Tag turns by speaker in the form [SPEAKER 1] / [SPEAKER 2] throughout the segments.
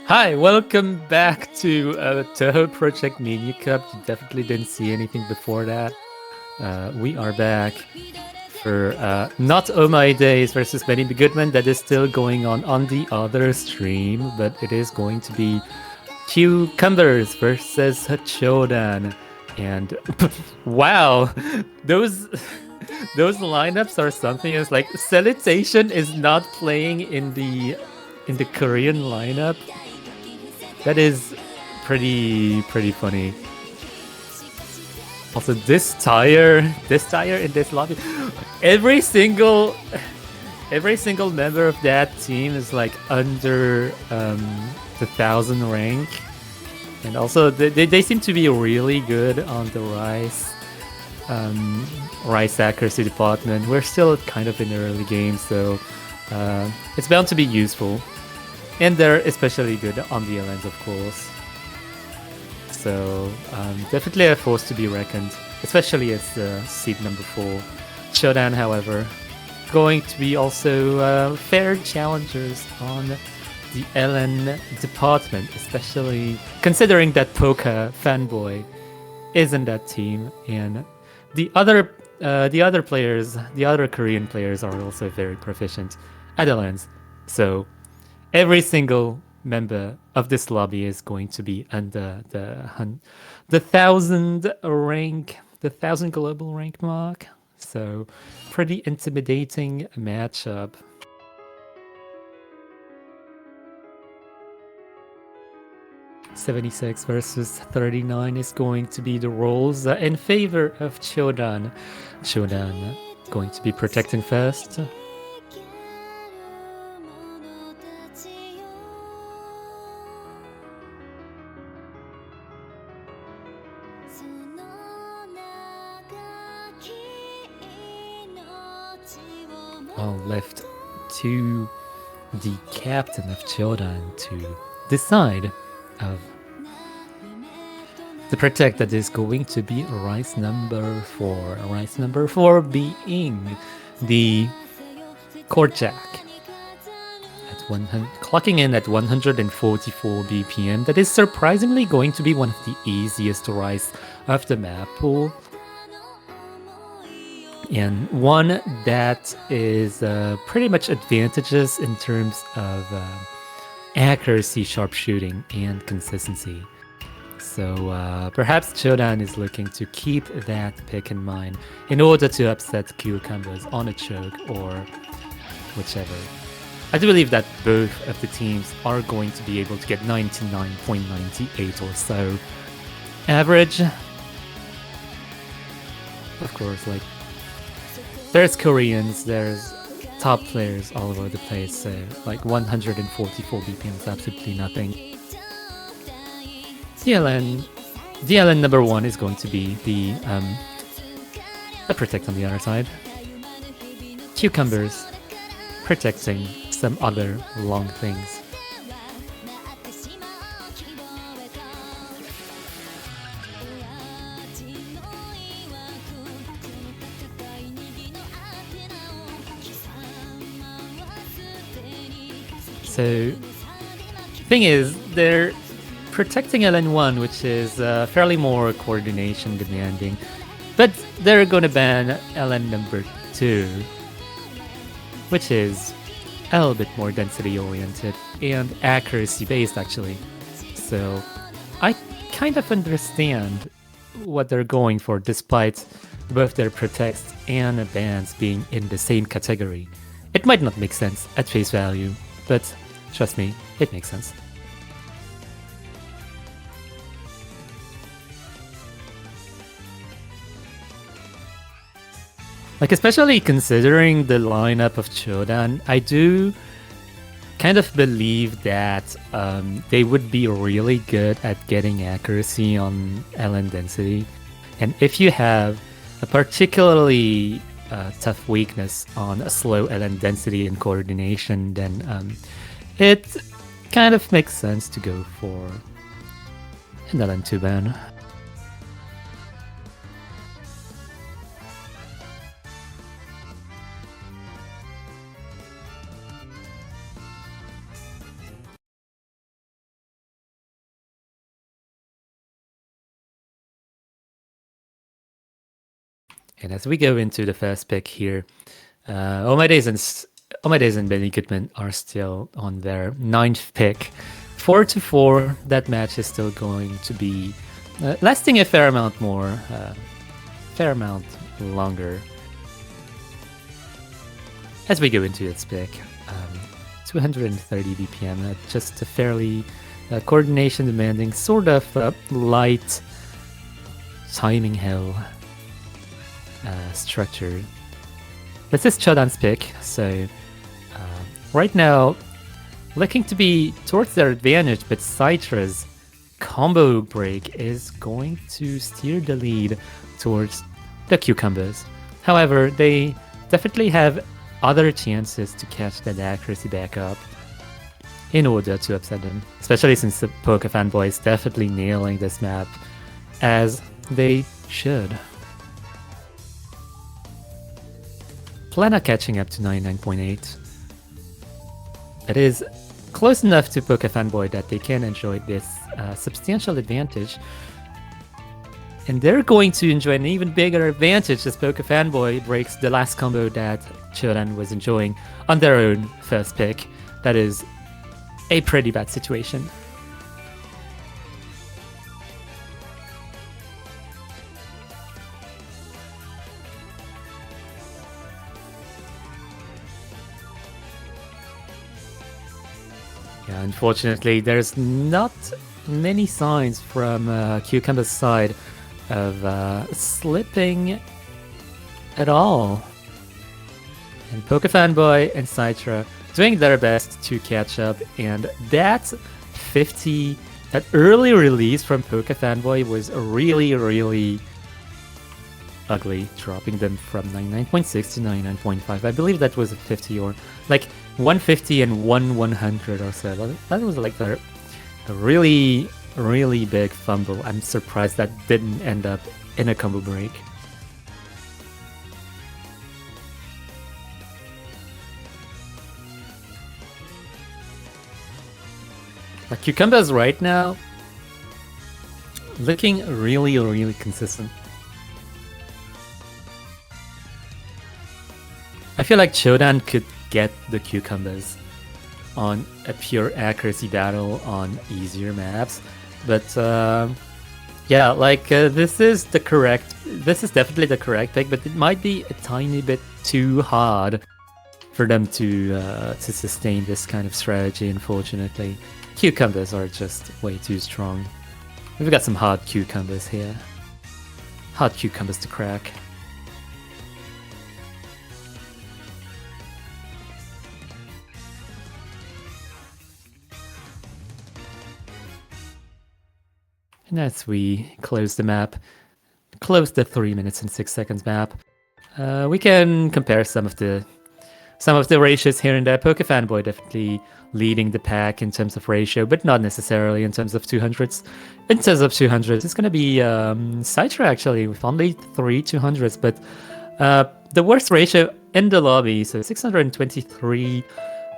[SPEAKER 1] Hi, welcome back to Touhou Project Mania Cup. You definitely didn't see anything before that. We are back for not Oh My Days versus Benny the Goodman. That is still going on the other stream, but it is going to be Cucumbers versus Chodan. And wow, those lineups are something. It's like Salutation is not playing in the Korean lineup. That is pretty funny. Also, this tire in this lobby, every single member of that team is like under the 1,000 rank, and also they seem to be really good on the rice accuracy department. We're still kind of in the early game, so it's bound to be useful. And they're especially good on the LNs, of course. So definitely a force to be reckoned, especially as seed number 4. Chodan, however, going to be also fair challengers on the LN department, especially considering that Poka Fanboy is in that team, and the other players, the other Korean players, are also very proficient at LNs. So every single member of this lobby is going to be under the 1,000 rank, the 1,000 global rank mark. So pretty intimidating matchup. (76 versus 39 is going to be the roles in favor of Chodan. Chodan going to be protecting first. All left to the captain of Chodan to decide of the protect that is going to be rice number 4. Rice number 4 being the Court Jack. Clocking in at 144 BPM. That is surprisingly going to be one of the easiest rice of the map pool. And one that is pretty much advantages in terms of accuracy, sharpshooting, and consistency. So perhaps Chodan is looking to keep that pick in mind in order to upset Cucumbers on a choke or whichever. I do believe that both of the teams are going to be able to get 99.98 or so average. Of course, like, there's Koreans, there's top players all over the place, so like 144 BPM is absolutely nothing. DLN number 1 is going to be the protect on the other side. Cucumbers protecting some other long things. So, thing is, they're protecting LN1, which is fairly more coordination demanding, but they're going to ban LN number 2, which is a little bit more density oriented and accuracy based, actually. So I kind of understand what they're going for, despite both their protects and bans being in the same category. It might not make sense at face value, but trust me, it makes sense. Like, especially considering the lineup of Chodan, I do kind of believe that they would be really good at getting accuracy on LN density. And if you have a particularly tough weakness on a slow LN density and coordination, then it kind of makes sense to go for an LN2 ban. And as we go into the first pick here, All My Days and Benny Goodman are still on their 9th pick. 4-4, that match is still going to be lasting a fair amount longer. As we go into its pick, 230 BPM, just a fairly coordination demanding, sort of light timing hell structure. This is Chodan's pick, so right now looking to be towards their advantage, but Citra's combo break is going to steer the lead towards the Cucumbers. However, they definitely have other chances to catch that accuracy back up in order to upset them, especially since the Poke Fanboy is definitely nailing this map, as they should. Plana catching up to 99.8. It is close enough to Poke Fanboy that they can enjoy this substantial advantage. And they're going to enjoy an even bigger advantage as Poke Fanboy breaks the last combo that Chodan was enjoying on their own first pick. That is a pretty bad situation. Yeah, unfortunately, there's not many signs from Cucumber's side of slipping at all. And Poke Fanboy and Citra doing their best to catch up, and that early release from Poke Fanboy was really ugly, dropping them from 99.6 to 99.5. I believe that was a 50 or like 150 and 100 or so. That was like a really big fumble. I'm surprised that didn't end up in a combo break. Like Cucumbers right now looking really consistent. I feel like Chodan could get the Cucumbers on a pure accuracy battle on easier maps, but yeah, like this is definitely the correct pick, but it might be a tiny bit too hard for them to sustain this kind of strategy, unfortunately. Cucumbers are just way too strong. We've got some hard cucumbers here. Hard cucumbers to crack. And as we close the map, close the 3 minutes and 6 seconds map, we can compare some of the ratios here and there. Poke Fanboy definitely leading the pack in terms of ratio, but not necessarily in terms of 200s. In terms of 200s, it's going to be Citra actually with only 3 200s, but the worst ratio in the lobby, so 623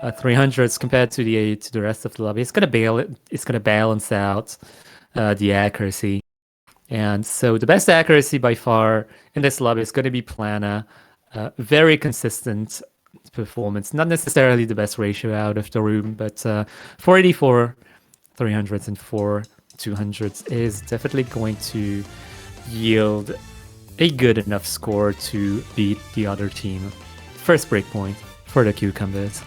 [SPEAKER 1] 300s compared to the rest of the lobby. It's going to balance out the accuracy. And so the best accuracy by far in this lobby is going to be Plana. Very consistent performance, not necessarily the best ratio out of the room, but 484 300s and 4 200s is definitely going to yield a good enough score to beat the other team. First breakpoint for the Cucumbers.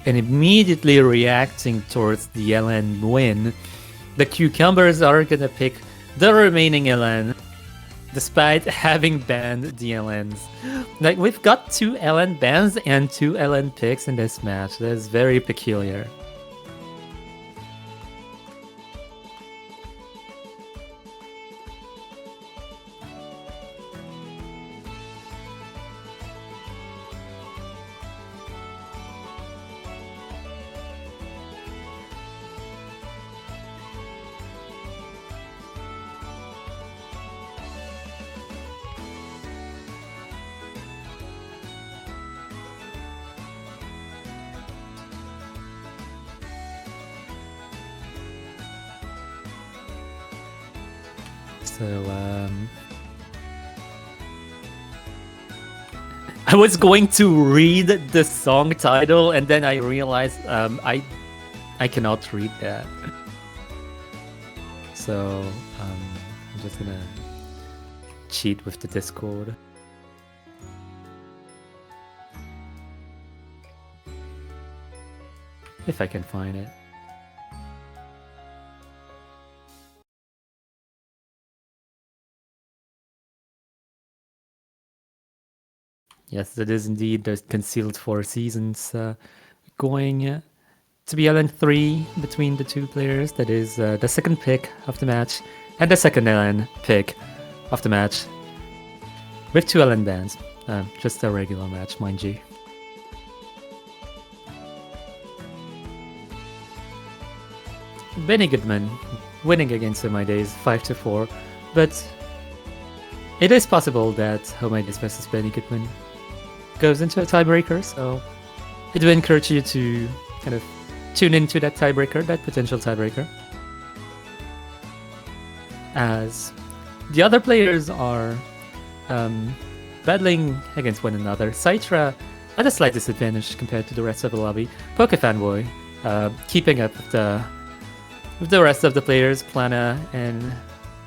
[SPEAKER 1] And immediately reacting towards the LN win, the Cucumbers are gonna pick the remaining LN, despite having banned the LNs. Like, we've got 2 LN bans and 2 LN picks in this match. That is very peculiar. So, I was going to read the song title, and then I realized I cannot read that. So I'm just gonna cheat with the Discord. If I can find it. Yes, that is indeed the concealed 4 seasons going to be LN3 between the two players. That is the second pick of the match and the second LN pick of the match with 2 LN bands. Just a regular match, mind you. Benny Goodman winning against Homaidays 5-4, but it is possible that Homaidays versus Benny Goodman goes into a tiebreaker, so it would encourage you to kind of tune into that tiebreaker, that potential tiebreaker. As the other players are battling against one another. Citra at a slight disadvantage compared to the rest of the lobby. Pokefanboy keeping up with the rest of the players, Plana and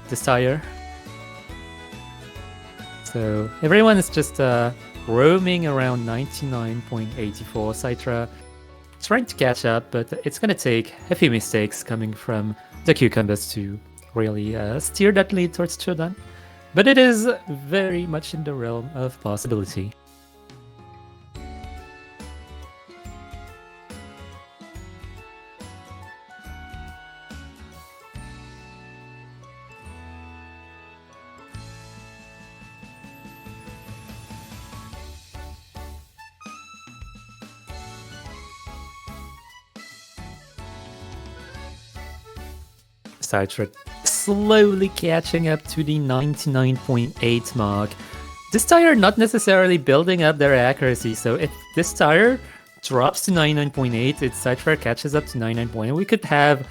[SPEAKER 1] Desire. So everyone is just roaming around 99.84. Citra trying to catch up, but it's going to take a few mistakes coming from the Cucumbers to really steer that lead towards Chodan. But it is very much in the realm of possibility. Citra slowly catching up to the 99.8 mark. This tire not necessarily building up their accuracy, so if this tire drops to 99.8, its Citra catches up to 99.8, we could have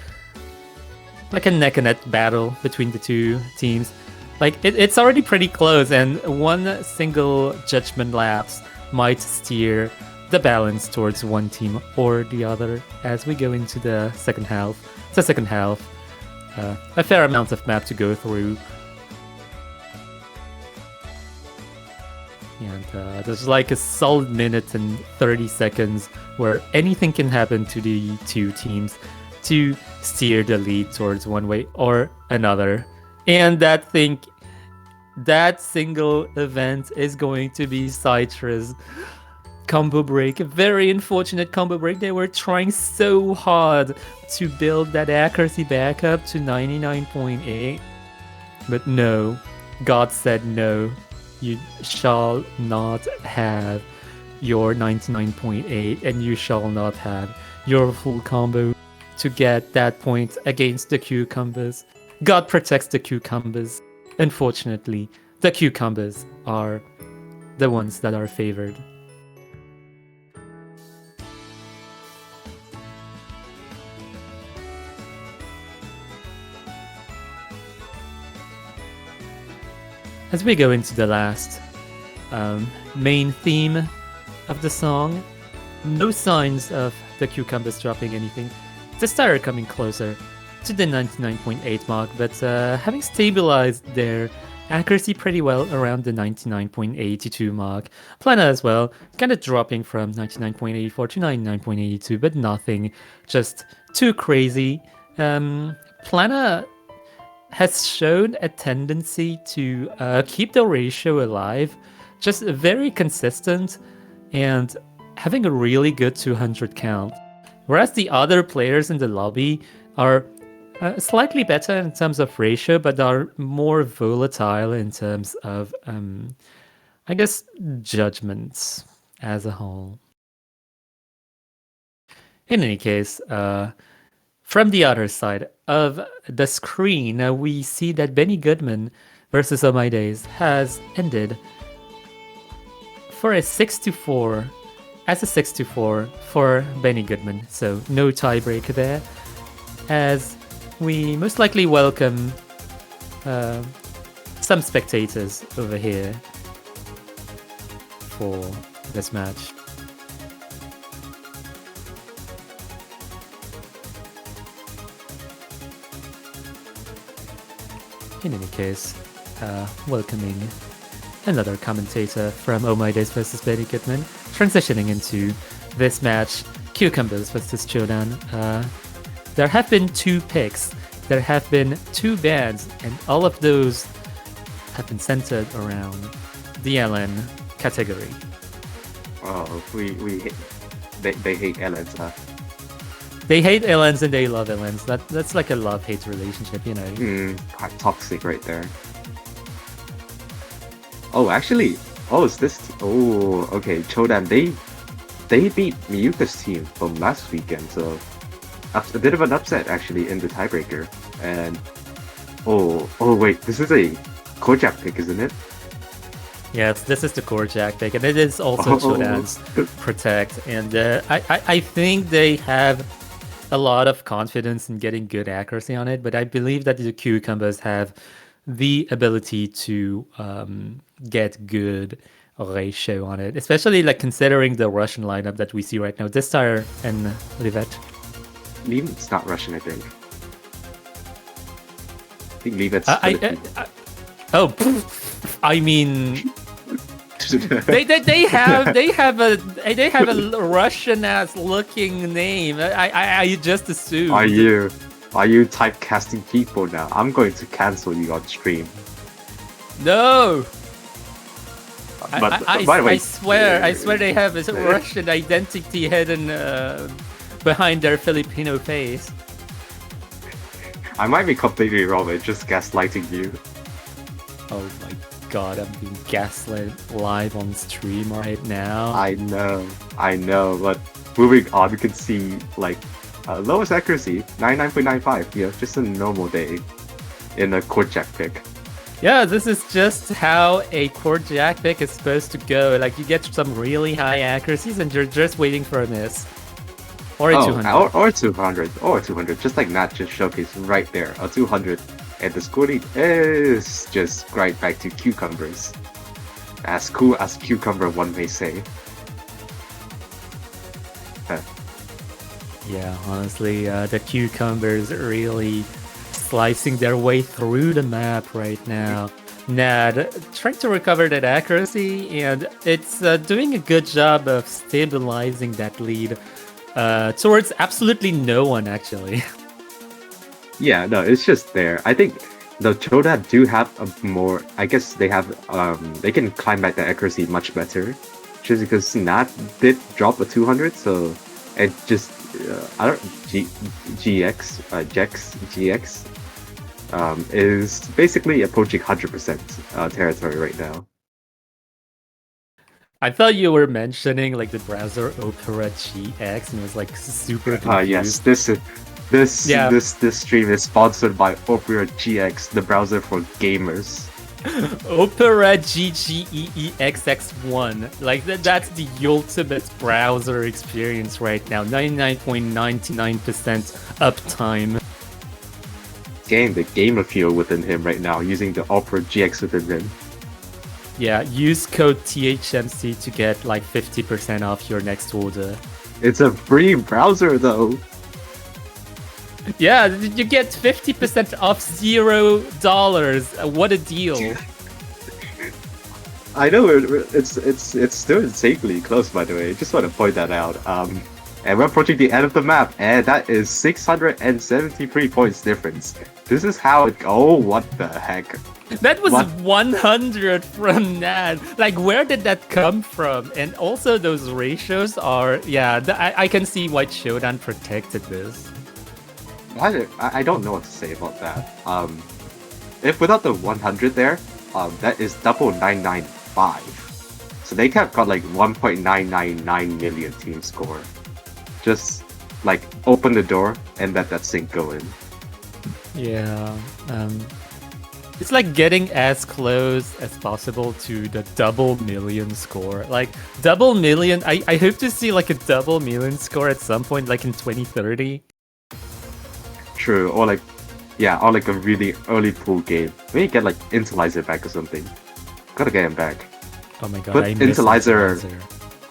[SPEAKER 1] like a neck and neck battle between the two teams. Like it's already pretty close, and one single judgment lapse might steer the balance towards one team or the other as we go into the second half. It's the second half. A fair amount of map to go through. And there's like a solid minute and 30 seconds where anything can happen to the two teams to steer the lead towards one way or another. And that single event is going to be Citra's combo break. A very unfortunate combo break. They were trying so hard to build that accuracy back up to 99.8. But no, God said no. You shall not have your 99.8 and you shall not have your full combo to get that point against the Cucumbers. God protects the Cucumbers. Unfortunately, the Cucumbers are the ones that are favored. As we go into the last main theme of the song, no signs of the Cucumbers dropping anything. The Star coming closer to the 99.8 mark, but having stabilized their accuracy pretty well around the 99.82 mark. Plana as well, kind of dropping from 99.84 to 99.82, but nothing just too crazy. Plana has shown a tendency to keep the ratio alive, just very consistent and having a really good 200 count. Whereas the other players in the lobby are slightly better in terms of ratio, but are more volatile in terms of, I guess, judgments as a whole. In any case, from the other side of the screen, we see that Benny Goodman versus Homaidays has ended for a 6-4, as a 6-4 for Benny Goodman. So no tiebreaker there, as we most likely welcome some spectators over here for this match. In any case, welcoming another commentator from Oh My Days vs. Benny Goodman, transitioning into this match, Cucumbers vs. Chodan. There have been 2 picks, there have been 2 bans, and all of those have been centered around the LN category.
[SPEAKER 2] Oh, they hate LNs, huh?
[SPEAKER 1] They hate LNs and they love LNs. That's like a love-hate relationship, you know.
[SPEAKER 2] Quite toxic right there. Oh, actually, is this? Okay. Chodan, they beat Miyuka's team from last weekend, so a bit of an upset actually in the tiebreaker. And wait, this is a Kojak pick, isn't it?
[SPEAKER 1] Yes, this is the Kojak pick, and it is also Chodan's Protect. And I think they have a lot of confidence in getting good accuracy on it, but I believe that the Cucumbers have the ability to get good ratio on it, especially like considering the Russian lineup that we see right now. Distar and Livet.
[SPEAKER 2] Livet's not Russian, I think. I think Livet's
[SPEAKER 1] I mean, they have a Russian ass looking name. I just assume.
[SPEAKER 2] Are you typecasting people now? I'm going to cancel you on stream.
[SPEAKER 1] No.
[SPEAKER 2] But by the way,
[SPEAKER 1] I swear they have a Russian identity hidden behind their Filipino face.
[SPEAKER 2] I might be completely wrong. It's just gaslighting you.
[SPEAKER 1] Oh my god, I'm being gaslit live on stream right now.
[SPEAKER 2] I know, but moving on, you can see like lowest accuracy 99.95. You know, just a normal day in a Kojak pick.
[SPEAKER 1] Yeah, this is just how a Kojak pick is supposed to go. Like, you get some really high accuracies and you're just waiting for a miss. Or a 200.
[SPEAKER 2] Or 200, just like Nat just showcased right there, a 200. And the score lead is just right back to Cucumbers. As cool as Cucumber, one may say.
[SPEAKER 1] Yeah, honestly, the Cucumbers are really slicing their way through the map right now. Nad trying to recover that accuracy, and it's doing a good job of stabilizing that lead towards absolutely no one, actually.
[SPEAKER 2] Yeah, no, it's just there. I think the Chodan do have a more. I guess they have. They can climb back the accuracy much better, just because Nat did drop a 200, so it just GX is basically approaching 100% territory right now.
[SPEAKER 1] I thought you were mentioning like the browser Opera GX, and it was like super confused.
[SPEAKER 2] Yes, this stream is sponsored by Opera GX, the browser for gamers.
[SPEAKER 1] Opera GGEEXX1, like that's the ultimate browser experience right now. 99.99% uptime.
[SPEAKER 2] The gamer feel within him right now, using the Opera GX within him.
[SPEAKER 1] Yeah, use code THMC to get like 50% off your next order.
[SPEAKER 2] It's a free browser though.
[SPEAKER 1] Yeah, you get 50% off $0. What a deal!
[SPEAKER 2] I know it's still insanely close, by the way. Just want to point that out. And we're approaching the end of the map, and that is 673 points difference. This is how it. Oh, what the heck!
[SPEAKER 1] That was 100 from Nad. Like, where did that come from? And also, those ratios are. Yeah, I can see why Chodan protected this.
[SPEAKER 2] I don't know what to say about that. If without the 100 there, that is double 995. So they have got like 1.999 million team score. Just like open the door and let that sync go in.
[SPEAKER 1] Yeah, it's like getting as close as possible to the double million score. Like double million, I hope to see like a double million score at some point, like in 2030.
[SPEAKER 2] True, or like Yeah, or like a really early pool game. Maybe get like Interlizer back or something. Gotta get him back.
[SPEAKER 1] Oh my god,
[SPEAKER 2] But
[SPEAKER 1] I miss
[SPEAKER 2] Interlizer,
[SPEAKER 1] Interlizer.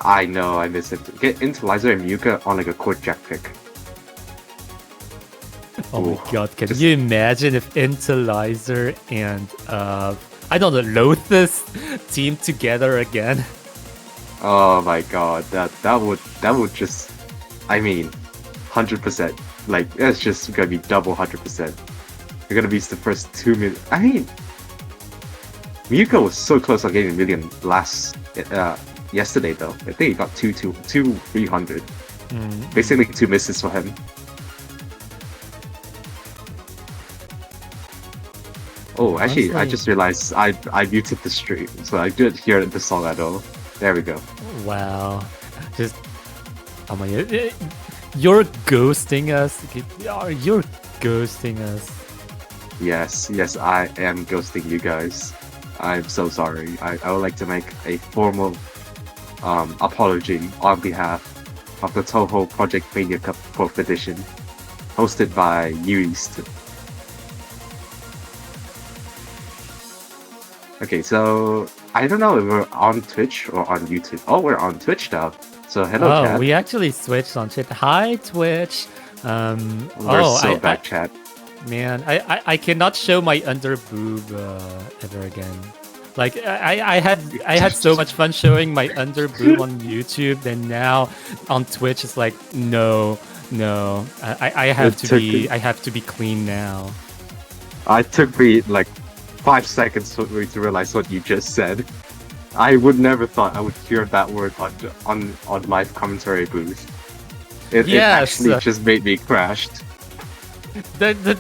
[SPEAKER 2] I know, I miss it. Get Interlizer and Muka on like a court jack pick.
[SPEAKER 1] Oh my
[SPEAKER 2] Ooh,
[SPEAKER 1] god, can
[SPEAKER 2] just-
[SPEAKER 1] you imagine if Interlizer and I don't know, Lotus team together again?
[SPEAKER 2] Oh my god, that would just, I mean, 100%. Like that's just gonna be double 100%. You're gonna be the first 2 million. I mean, Miyuko was so close on getting a million yesterday though. I think he got 300. Basically 2 misses for him. Oh, actually, I
[SPEAKER 1] Honestly-
[SPEAKER 2] just realized I muted the stream, so I didn't hear the song at all. There we go.
[SPEAKER 1] Wow. Just oh my god. You're ghosting us. You're ghosting us.
[SPEAKER 2] Yes, I am ghosting you guys. I'm so sorry. I would like to make a formal apology on behalf of the Touhou Project Mania Cup 4th edition, hosted by YuEast. Okay, so I don't know if we're on Twitch or on YouTube. Oh, we're on Twitch now. So hello,
[SPEAKER 1] Oh,
[SPEAKER 2] chat.
[SPEAKER 1] we actually switched on chat. Hi, Twitch.
[SPEAKER 2] We're so bad, chat.
[SPEAKER 1] Man, I cannot show my under boob ever again. Like I had so much fun showing my under boob on YouTube, and now on Twitch it's like no. I have to be clean now.
[SPEAKER 2] It took me like 5 seconds for me to realize what you just said. I would never thought I would hear that word on live commentary booth. It actually just made me crashed.
[SPEAKER 1] The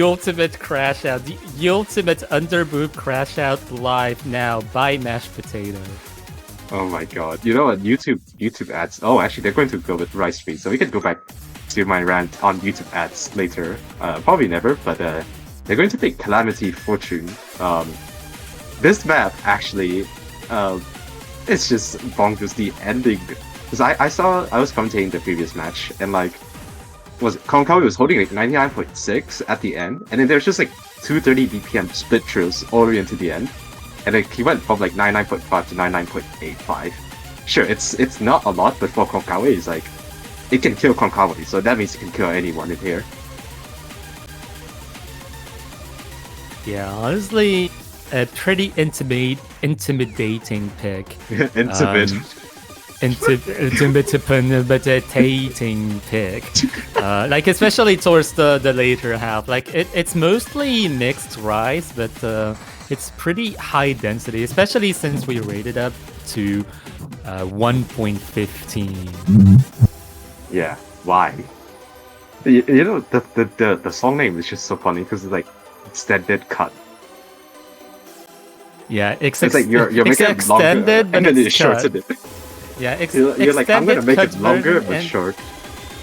[SPEAKER 1] ultimate crash out, the ultimate underboob crash out live now by MashedPotato.
[SPEAKER 2] Oh my god! You know what? YouTube ads. Oh, actually, they're going to go with Rice Feed, so we can go back to my rant on YouTube ads later. Probably never, but they're going to pick Calamity Fortune. This map actually, it's just bonkers. The ending, because I was commentating the previous match, and like, Konkawi was holding like 99.6 at the end, and then there's just like 230 BPM split trills all the way into the end, and like he went from like 99.5 to 99.85. Sure, it's not a lot, but for Konkawi, it's like it can kill Konkawi, so that means it can kill anyone in here.
[SPEAKER 1] Yeah, honestly, a pretty intimidating pick.
[SPEAKER 2] Intimidating
[SPEAKER 1] Intimidating pick. Like especially towards the later half. Like it's mostly mixed rise, but it's pretty high density, especially since we rated up to 1.15.
[SPEAKER 2] Yeah, why? You know the song name is just so funny because it's like extended cut.
[SPEAKER 1] Yeah,
[SPEAKER 2] it's like you're making it longer,
[SPEAKER 1] extended, but
[SPEAKER 2] and then
[SPEAKER 1] it's
[SPEAKER 2] you shorten it.
[SPEAKER 1] Yeah,
[SPEAKER 2] you're like, I'm gonna make it longer but short.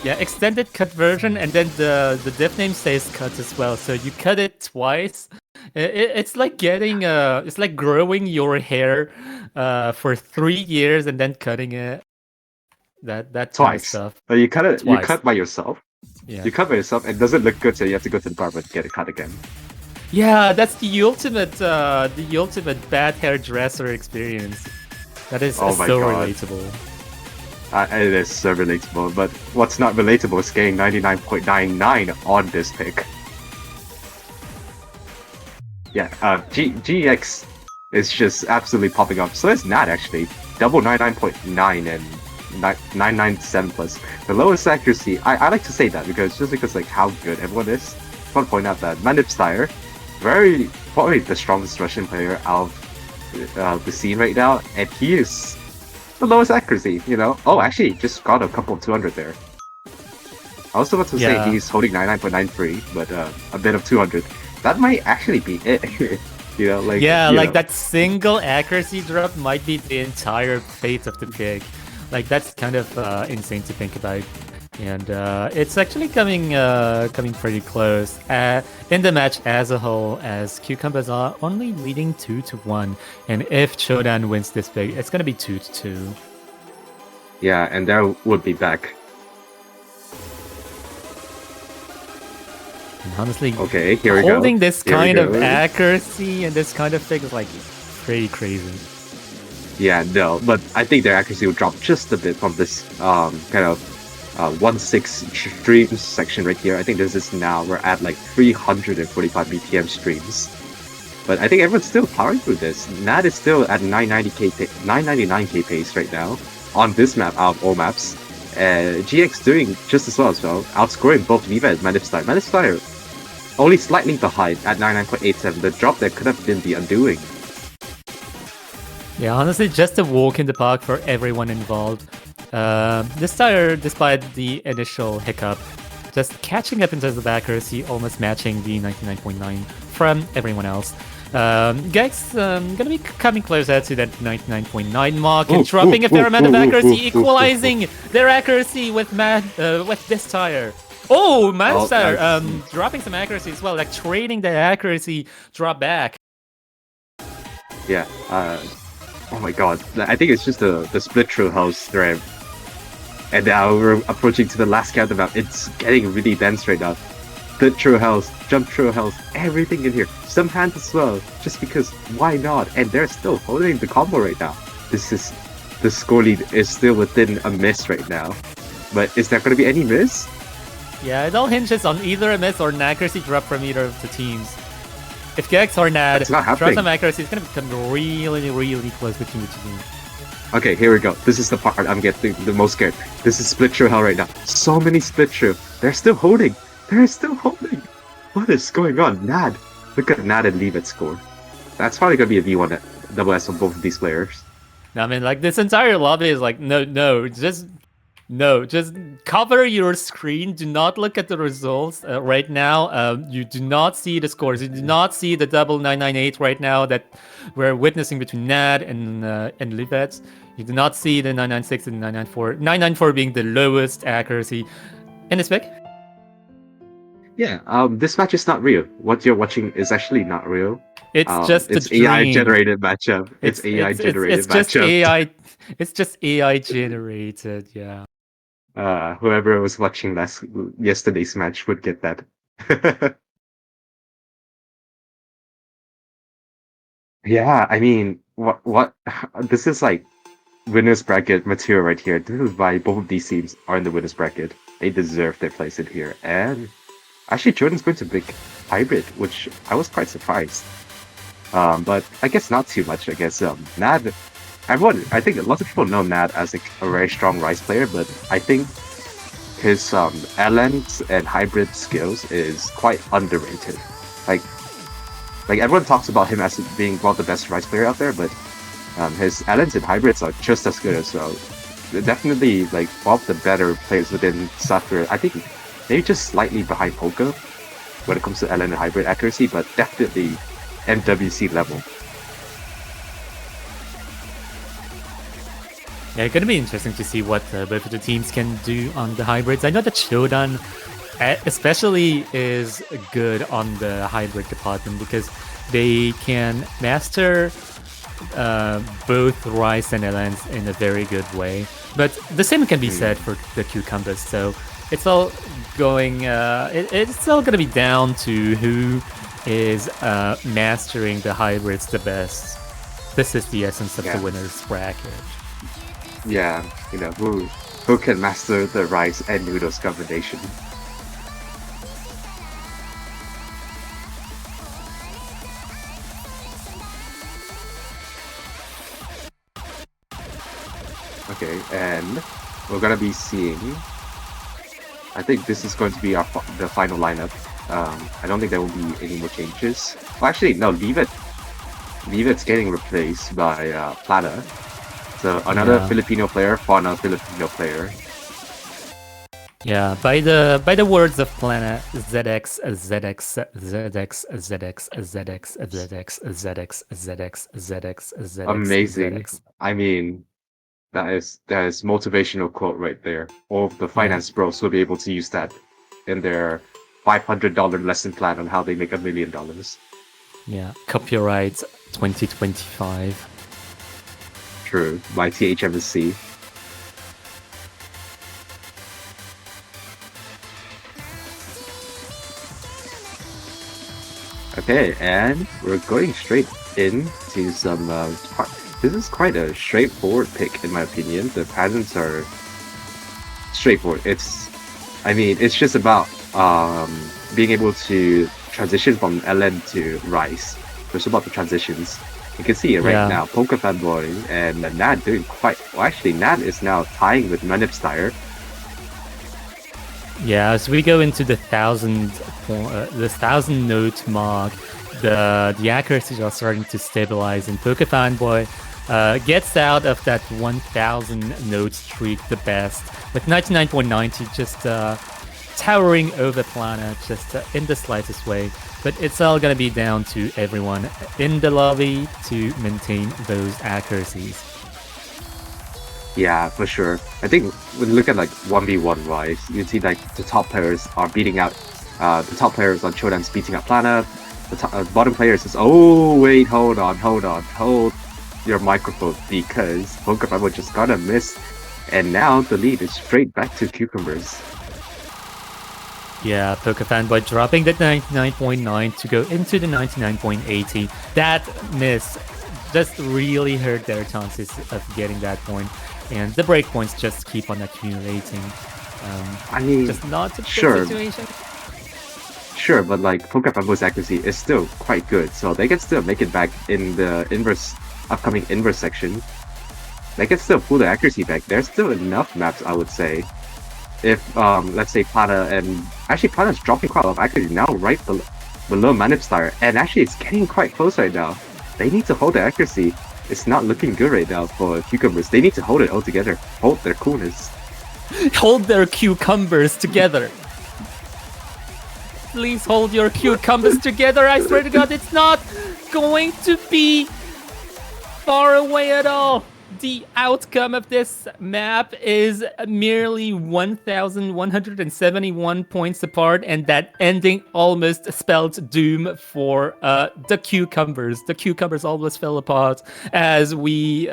[SPEAKER 1] Yeah, extended cut version, and then the div name says cut as well. So you cut it twice. It's like getting it's like growing your hair for 3 years and then cutting it. That kind of
[SPEAKER 2] Twice.
[SPEAKER 1] stuff.
[SPEAKER 2] But you cut it.
[SPEAKER 1] Twice.
[SPEAKER 2] You cut by yourself.
[SPEAKER 1] Yeah.
[SPEAKER 2] You cut by yourself, and it doesn't look good, so you have to go to the barber to get it cut again.
[SPEAKER 1] Yeah, that's the ultimate bad hairdresser experience. That is
[SPEAKER 2] Oh my
[SPEAKER 1] so
[SPEAKER 2] God.
[SPEAKER 1] relatable.
[SPEAKER 2] It is so relatable, but what's not relatable is getting 99.99 on this pick. Yeah, GX is just absolutely popping up. So it's not actually. Double 99.9 and 997 plus. The lowest accuracy, I like to say that because like how good everyone is. I want to point out that MashedPotato, probably the strongest Russian player out of the scene right now, and he is the lowest accuracy, you know? Oh, actually, just got a couple of 200 there. I was about to say he's holding 99.93, but a bit of 200. That might actually be it. You know, like
[SPEAKER 1] that single accuracy drop might be the entire fate of the pick. Like that's kind of insane to think about, and it's actually coming pretty close in the match as a whole. As Cucumbers are only leading 2-1, and if Chodan wins this pick, it's gonna be 2-2.
[SPEAKER 2] Yeah, and there would be back.
[SPEAKER 1] And honestly,
[SPEAKER 2] Okay, here we go.
[SPEAKER 1] holding this
[SPEAKER 2] Here we
[SPEAKER 1] kind of
[SPEAKER 2] go.
[SPEAKER 1] accuracy and this kind of thing is like pretty crazy.
[SPEAKER 2] Yeah, no, but I think their accuracy will drop just a bit from this kind of 1/6 stream section right here. I think this is now we're at like 345 BPM streams. But I think everyone's still powering through this. Nad is still at 999k pace right now on this map out of all maps. GX doing just as well, outscoring both Viva and Manifstar. Manifstar only slightly behind at 99.87. The drop there could have been the undoing.
[SPEAKER 1] Yeah, honestly, just a walk in the park for everyone involved. This tire, despite the initial hiccup, just catching up in terms of accuracy, almost matching the 99.9 from everyone else. Gex gonna be coming closer to that 99.9 mark and dropping a fair amount of accuracy, equalizing their accuracy with this tire. Oh, Manchester dropping some accuracy as well, like trading the accuracy drop back.
[SPEAKER 2] Yeah. Oh my god. I think it's just the split true house thread. And now we're approaching to the last count of the map. It's getting really dense right now. Split true house, jump true house, everything in here. Some hands as well, just because why not? And they're still holding the combo right now. The score lead is still within a miss right now. But is there going to be any miss?
[SPEAKER 1] Yeah, it all hinges on either a miss or an accuracy drop from either of the teams. If Gex or Nad drop some accuracy, it's going to become really, really close between the two teams.
[SPEAKER 2] Okay, here we go. This is the part I'm getting the most scared. This is split true hell right now. So many split true. They're still holding. They're still holding. What is going on? Nad. Look at Nad and Leave It score. That's probably going to be a V1 at double S on both of these players.
[SPEAKER 1] I mean, like, this entire lobby is like, just cover your screen. Do not look at the results right now. You do not see the scores. You do not see the double 998 right now that we're witnessing between Nad and Libet. You do not see the 996 and 994. 994 being the lowest accuracy in this pick.
[SPEAKER 2] Yeah, this match is not real. What you're watching is actually not real.
[SPEAKER 1] It's just
[SPEAKER 2] it's AI generated matchup. It's AI generated matchup.
[SPEAKER 1] It's just AI generated. Yeah.
[SPEAKER 2] Whoever was watching yesterday's match would get that. Yeah, I mean, what? This is like winners bracket material right here. This is why both of these teams are in the winners bracket. They deserve their place in here. And actually, Jordan's going to pick hybrid, which I was quite surprised. But I guess not too much. I guess Nad. I think lots of people know Nad as a very strong Rise player, but I think his LNs and hybrid skills is quite underrated. Like everyone talks about him as being one of the best Rise player out there, but his LNs and hybrids are just as good as well. They're definitely like one of the better players within Suffer. I think maybe just slightly behind Poker when it comes to LN and hybrid accuracy, but definitely MWC level.
[SPEAKER 1] Yeah, it's gonna be interesting to see what both of the teams can do on the hybrids. I know that Chodan especially is good on the hybrid department because they can master both Rise and LNs in a very good way. But the same can be said for the Cucumbers, so it's all going it's all gonna be down to who is mastering the hybrids the best. This is the essence of the winner's bracket.
[SPEAKER 2] Yeah, you know, who can master the rice and noodles combination. Okay, and we're gonna be seeing. I think this is going to be the final lineup. I don't think there will be any more changes. Well, actually, no. Leave It's getting replaced by Plata. So another Filipino player for another Filipino player.
[SPEAKER 1] Yeah, by the words of Planet, ZX, ZX, ZX, ZX, ZX, ZX, ZX, ZX, ZX, ZX.
[SPEAKER 2] Amazing.
[SPEAKER 1] ZX.
[SPEAKER 2] I mean, that is motivational quote right there. All of the finance bros will be able to use that in their $500 lesson plan on how they make $1 million.
[SPEAKER 1] Yeah, copyright 2025.
[SPEAKER 2] True, by THMC. Okay, and we're going straight into some. This is quite a straightforward pick, in my opinion. The patterns are straightforward. It's just about being able to transition from LN to Rice. It's about the transitions. You can see it right now. Poker Fanboy and Nad doing quite well. Actually, Nad is now tying with MashedPotato.
[SPEAKER 1] Yeah, as we go into the 1,000 note mark, the accuracies are starting to stabilize, and Poker Fanboy gets out of that 1,000 note streak the best, with 99.90 just towering over Planet, just in the slightest way. But it's all gonna be down to everyone in the lobby to maintain those accuracies.
[SPEAKER 2] Yeah, for sure. I think when you look at like 1v1 wise, you see like the top players are beating out the top players on Chodan's beating up Plana. The bottom players is wait, hold your microphone, because Poker Fanboy just got a miss, and now the lead is straight back to Cucumbers.
[SPEAKER 1] Yeah, Poker Fanboy dropping that 99.9 to go into the 99.80. That miss just really hurt their chances of getting that point, and the breakpoints just keep on accumulating. Just not a good situation.
[SPEAKER 2] Sure, but like Poker Fanboy's accuracy is still quite good, so they can still make it back in the upcoming inverse section. They can still pull the accuracy back. There's still enough maps, I would say. If let's say Plana's dropping quite a lot of accuracy now, right below MashedPotato, and actually it's getting quite close right now. They need to hold the accuracy. It's not looking good right now for Cucumbers. They need to hold it all together. Hold their coolness.
[SPEAKER 1] Hold their cucumbers together. Please hold your cucumbers together. I swear to God, it's not going to be far away at all. The outcome of this map is merely 1,171 points apart, and that ending almost spelled doom for the Cucumbers. The Cucumbers almost fell apart as we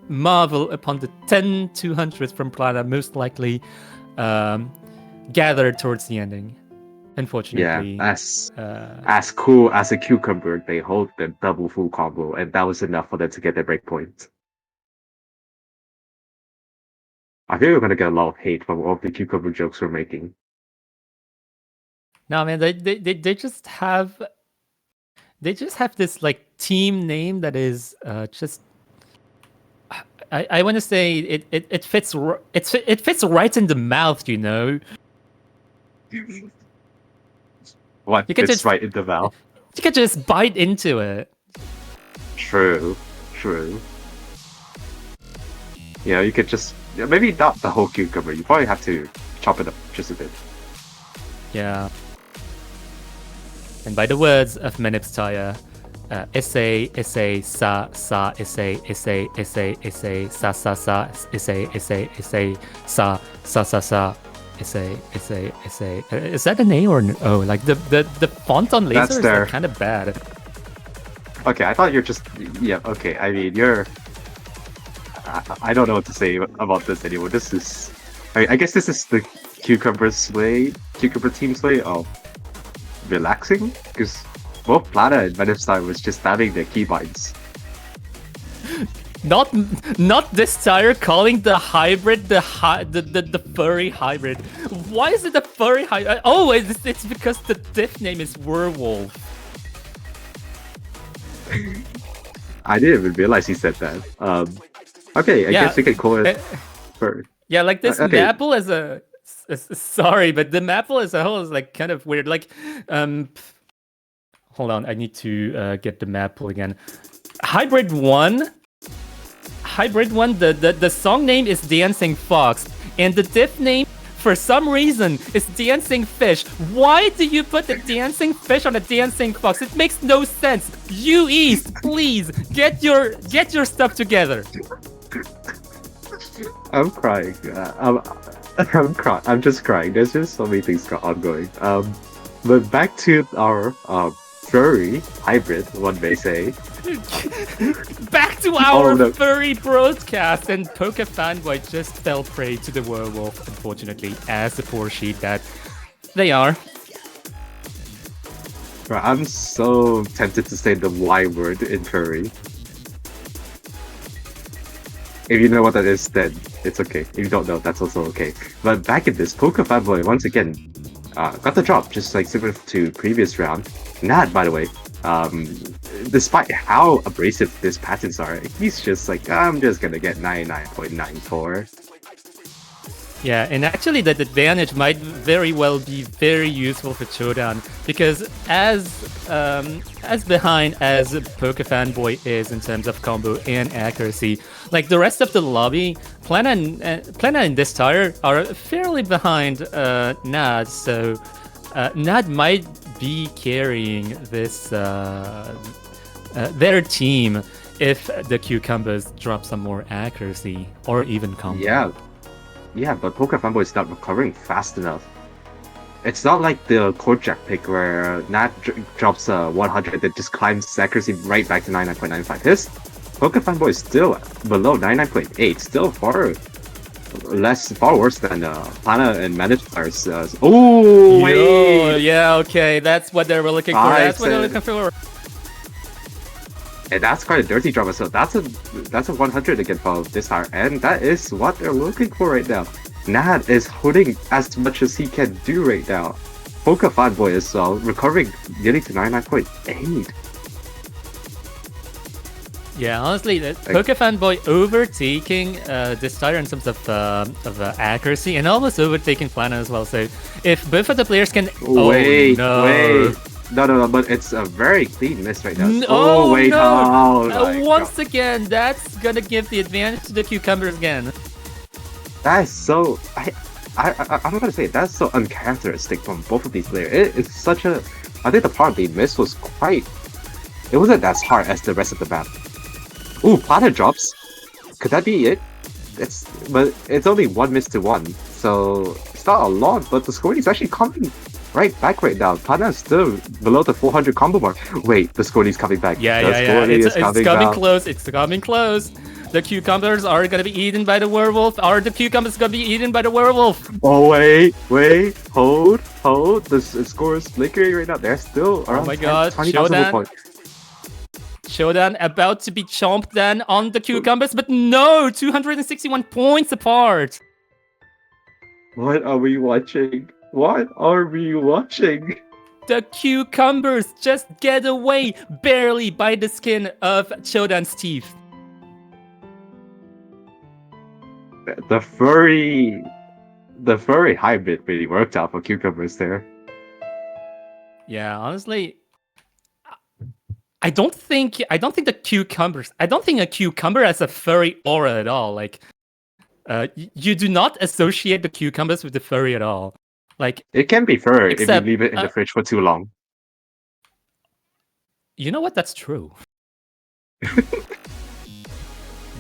[SPEAKER 1] marvel upon the 10-200 from Plana, most likely gathered towards the ending. Unfortunately,
[SPEAKER 2] yeah, as cool as a Cucumber, they hold the double full combo, and that was enough for them to get their breakpoint. I think we're gonna get a lot of hate from all the Cucumber jokes we're making.
[SPEAKER 1] No, man, they just have this like team name that is just. I want to say it fits right in the mouth, you know.
[SPEAKER 2] What fits right in the mouth?
[SPEAKER 1] You can just bite into it.
[SPEAKER 2] True. Yeah, you could just maybe not the whole cucumber. You probably have to chop it up just a bit.
[SPEAKER 1] Yeah. And by the words of MashedPotato, essay, sa, essay, sa, sa, essay, sa, essay. Is that a name or no? Oh, like the font on laser is like kind of bad.
[SPEAKER 2] Okay, I thought you're just okay. I mean, I don't know what to say about this anymore. This is, I guess this is the cucumber team's way of relaxing, because both Plana and MashedPotato was just stabbing their keybinds.
[SPEAKER 1] Not this tire calling the hybrid the furry hybrid. Why is it the furry hybrid? Oh, it's because the diff name is werewolf.
[SPEAKER 2] I didn't even realize he said that. Okay, I guess we can call it furry.
[SPEAKER 1] Yeah, like this Maple as a sorry, but the Maple as a whole is like kind of weird. Like, hold on, I need to get the Maple again. Hybrid 1, the song name is Dancing Fox, and the diff name, for some reason, is Dancing Fish. Why do you put the Dancing Fish on a Dancing Fox? It makes no sense. YuEast, please, get your stuff together.
[SPEAKER 2] I'm crying. I'm crying. I'm just crying. There's just so many things ongoing. But back to our furry hybrid, one may say.
[SPEAKER 1] Back to our furry broadcast, and Poker Fanboy just fell prey to the werewolf, unfortunately, as the poor sheep that they are.
[SPEAKER 2] Bro, I'm so tempted to say the Y word in furry. If you know what that is, then it's okay. If you don't know, that's also okay. But back in this, Poker Fanboy once again got the drop, just like similar to previous round. Nad, by the way, despite how abrasive these patterns are, he's just like, I'm just gonna get 99.94.
[SPEAKER 1] Yeah, and actually that advantage might very well be very useful for Chodan, because as behind as Poker Fanboy is in terms of combo and accuracy, like the rest of the lobby, Plana and this tire are fairly behind Nad, so Nad might be carrying this their team if the cucumbers drop some more accuracy or even combo.
[SPEAKER 2] Yeah, but Poker Fanboy is not recovering fast enough. It's not like the Court Jack pick where Nat drops 100 that just climbs his accuracy right back to 99.95. His Poker Fanboy is still below 99.8, still far worse than Plana and MashedPotato. Oh, wait!
[SPEAKER 1] Yeah, okay, that's what they were looking for. That's what they're looking for.
[SPEAKER 2] And that's quite a dirty drama, so that's a 100 again for this hour, and that is what they're looking for right now. Nad is holding as much as he can do right now. Poker Fanboy as well, recovering nearly to 99.8.
[SPEAKER 1] Yeah, honestly, Poker Fanboy overtaking this tire in terms of accuracy and almost overtaking Plana as well. So if both of the players can...
[SPEAKER 2] Wait. No, but it's a very clean miss right now. Wait,
[SPEAKER 1] no! Once again, that's gonna give the advantage to the cucumbers again.
[SPEAKER 2] That is so... I'm gonna say, that's so uncharacteristic from both of these players. It's such a... I think the part they missed was quite... It wasn't as hard as the rest of the map. Ooh, Plana drops. Could that be it? But it's only 1 miss to 1, so it's not a lot, but the scoring is actually coming right back right now. Plana is still below the 400 combo mark. Wait, the scoring is coming back.
[SPEAKER 1] Yeah. It's coming close. It's coming close. The cucumbers are gonna be eaten by the werewolf. Are the cucumbers gonna be eaten by the werewolf?
[SPEAKER 2] Oh wait, hold. The score is flickering right now. They're still around 20,000 points.
[SPEAKER 1] Chodan about to be chomped then on the cucumbers, but no, 261 points apart.
[SPEAKER 2] What are we watching?
[SPEAKER 1] The cucumbers just get away barely by the skin of Chodan's teeth.
[SPEAKER 2] The furry hybrid really worked out for cucumbers there.
[SPEAKER 1] Yeah, honestly, I don't think a cucumber has a furry aura at all. Like, you do not associate the cucumbers with the furry at all. Like,
[SPEAKER 2] it can be fur if you leave it in the fridge for too long.
[SPEAKER 1] You know what? That's true.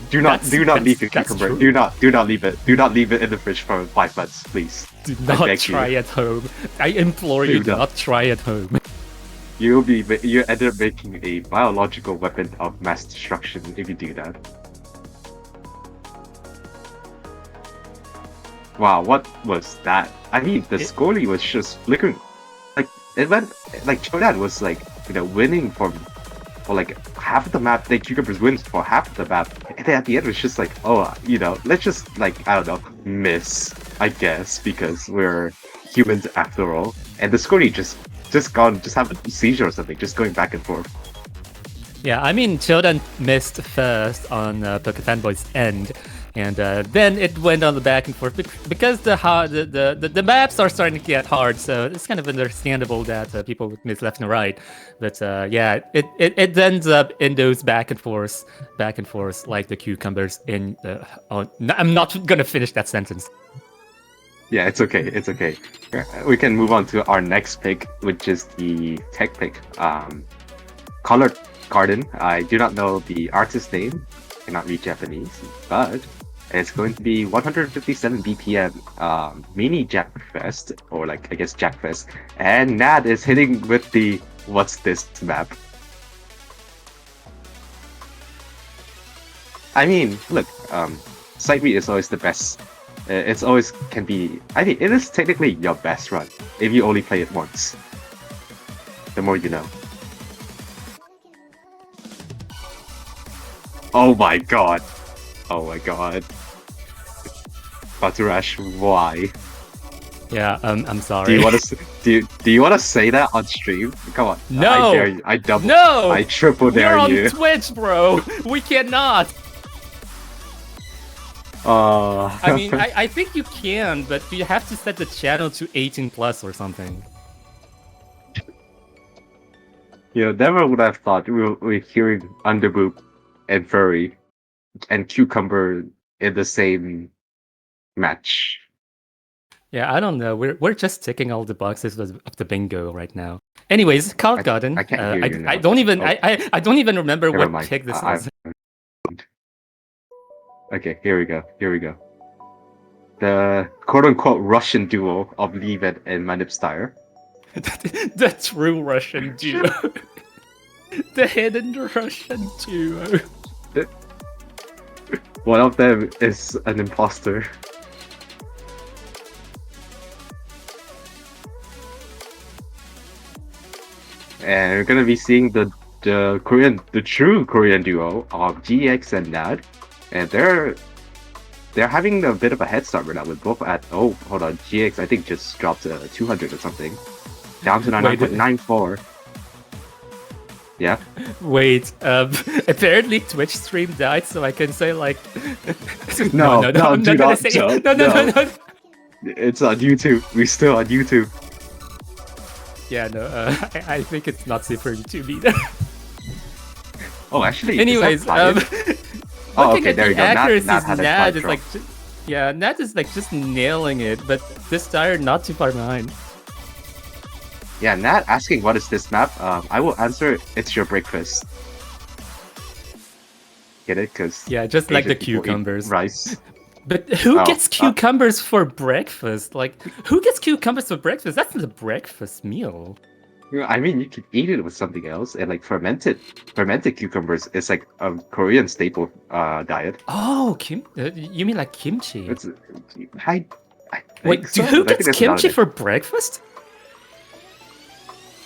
[SPEAKER 2] Do not leave your cucumber. Do not leave it. Do not leave it in the fridge for 5 months, please.
[SPEAKER 1] Do not try at home. I implore you, do not try at home.
[SPEAKER 2] You end up making a biological weapon of mass destruction if you do that. Wow, what was that? I mean, the scoring was just flickering. Like, it went, like, Chodan was, like, winning for like half of the map. The cucumbers wins for half of the map. And then at the end, it was just like, let's just, like, I don't know, miss, I guess, because we're humans after all. And the scoring just have a seizure or something, just going back and forth.
[SPEAKER 1] Yeah, I mean, Chodan missed first on Poker Fanboy's end, and then it went on the back and forth because the maps are starting to get hard. So it's kind of understandable that people would miss left and right. But yeah, it ends up in those back and forth like the cucumbers in. I'm not gonna finish that sentence.
[SPEAKER 2] Yeah, it's okay. We can move on to our next pick, which is the tech pick. Colored Garden. I do not know the artist name. Cannot read Japanese, but it's going to be 157 BPM mini Jackfest, or like, I guess, Jackfest. And Nad is hitting with the what's this map? I mean, look, sight read is always the best. It's always can be. I mean, it is technically your best run if you only play it once. The more you know. Oh my god. Oh my god. Paturages, why?
[SPEAKER 1] Yeah, I'm sorry.
[SPEAKER 2] Do you want to do you want to say that on stream? Come on.
[SPEAKER 1] No.
[SPEAKER 2] I dare you. I double.
[SPEAKER 1] No.
[SPEAKER 2] I triple dare
[SPEAKER 1] We're
[SPEAKER 2] you.
[SPEAKER 1] on Twitch, bro. We cannot. I mean, I think you can, but you have to set the channel to 18 plus or something.
[SPEAKER 2] You know, never would have thought we're hearing Underboob and Furry and Cucumber in the same match.
[SPEAKER 1] Yeah, I don't know. We're just ticking all the boxes of the bingo right now. Anyways, Cloud Garden.
[SPEAKER 2] I can't hear you now.
[SPEAKER 1] I don't even
[SPEAKER 2] Oh.
[SPEAKER 1] I don't even remember
[SPEAKER 2] Never
[SPEAKER 1] what
[SPEAKER 2] mind.
[SPEAKER 1] pick this was.
[SPEAKER 2] Okay, here we go. Here we go. The quote-unquote Russian duo of Levet and Manipstyre.
[SPEAKER 1] The true Russian duo. The hidden Russian duo.
[SPEAKER 2] One of them is an imposter. And we're gonna be seeing the true Korean duo of GX and NAD, and they're having a bit of a head start right now with both at hold on, GX I think just dropped to 200 or something, down to 99.94. Yeah.
[SPEAKER 1] Wait, apparently Twitch stream died, so I can say like
[SPEAKER 2] No,
[SPEAKER 1] I'm not gonna say
[SPEAKER 2] no. It's on YouTube. We're still on YouTube.
[SPEAKER 1] Yeah, no, I think it's not safe for YouTube either.
[SPEAKER 2] Oh, actually.
[SPEAKER 1] Anyways,
[SPEAKER 2] okay, there you go.
[SPEAKER 1] Nad is like, yeah, Nad is like just nailing it, but this tire not too far behind.
[SPEAKER 2] Yeah, Nat asking what is this map? I will answer. It's your breakfast. Get it? Cause
[SPEAKER 1] yeah, just like the
[SPEAKER 2] people eat
[SPEAKER 1] cucumbers.
[SPEAKER 2] rice.
[SPEAKER 1] But who gets cucumbers for breakfast? Like, who gets cucumbers for breakfast? That's not a breakfast meal.
[SPEAKER 2] I mean, you could eat it with something else, and like fermented cucumbers is like a Korean staple diet.
[SPEAKER 1] Oh, you mean like kimchi?
[SPEAKER 2] Wait,
[SPEAKER 1] who gets kimchi for breakfast?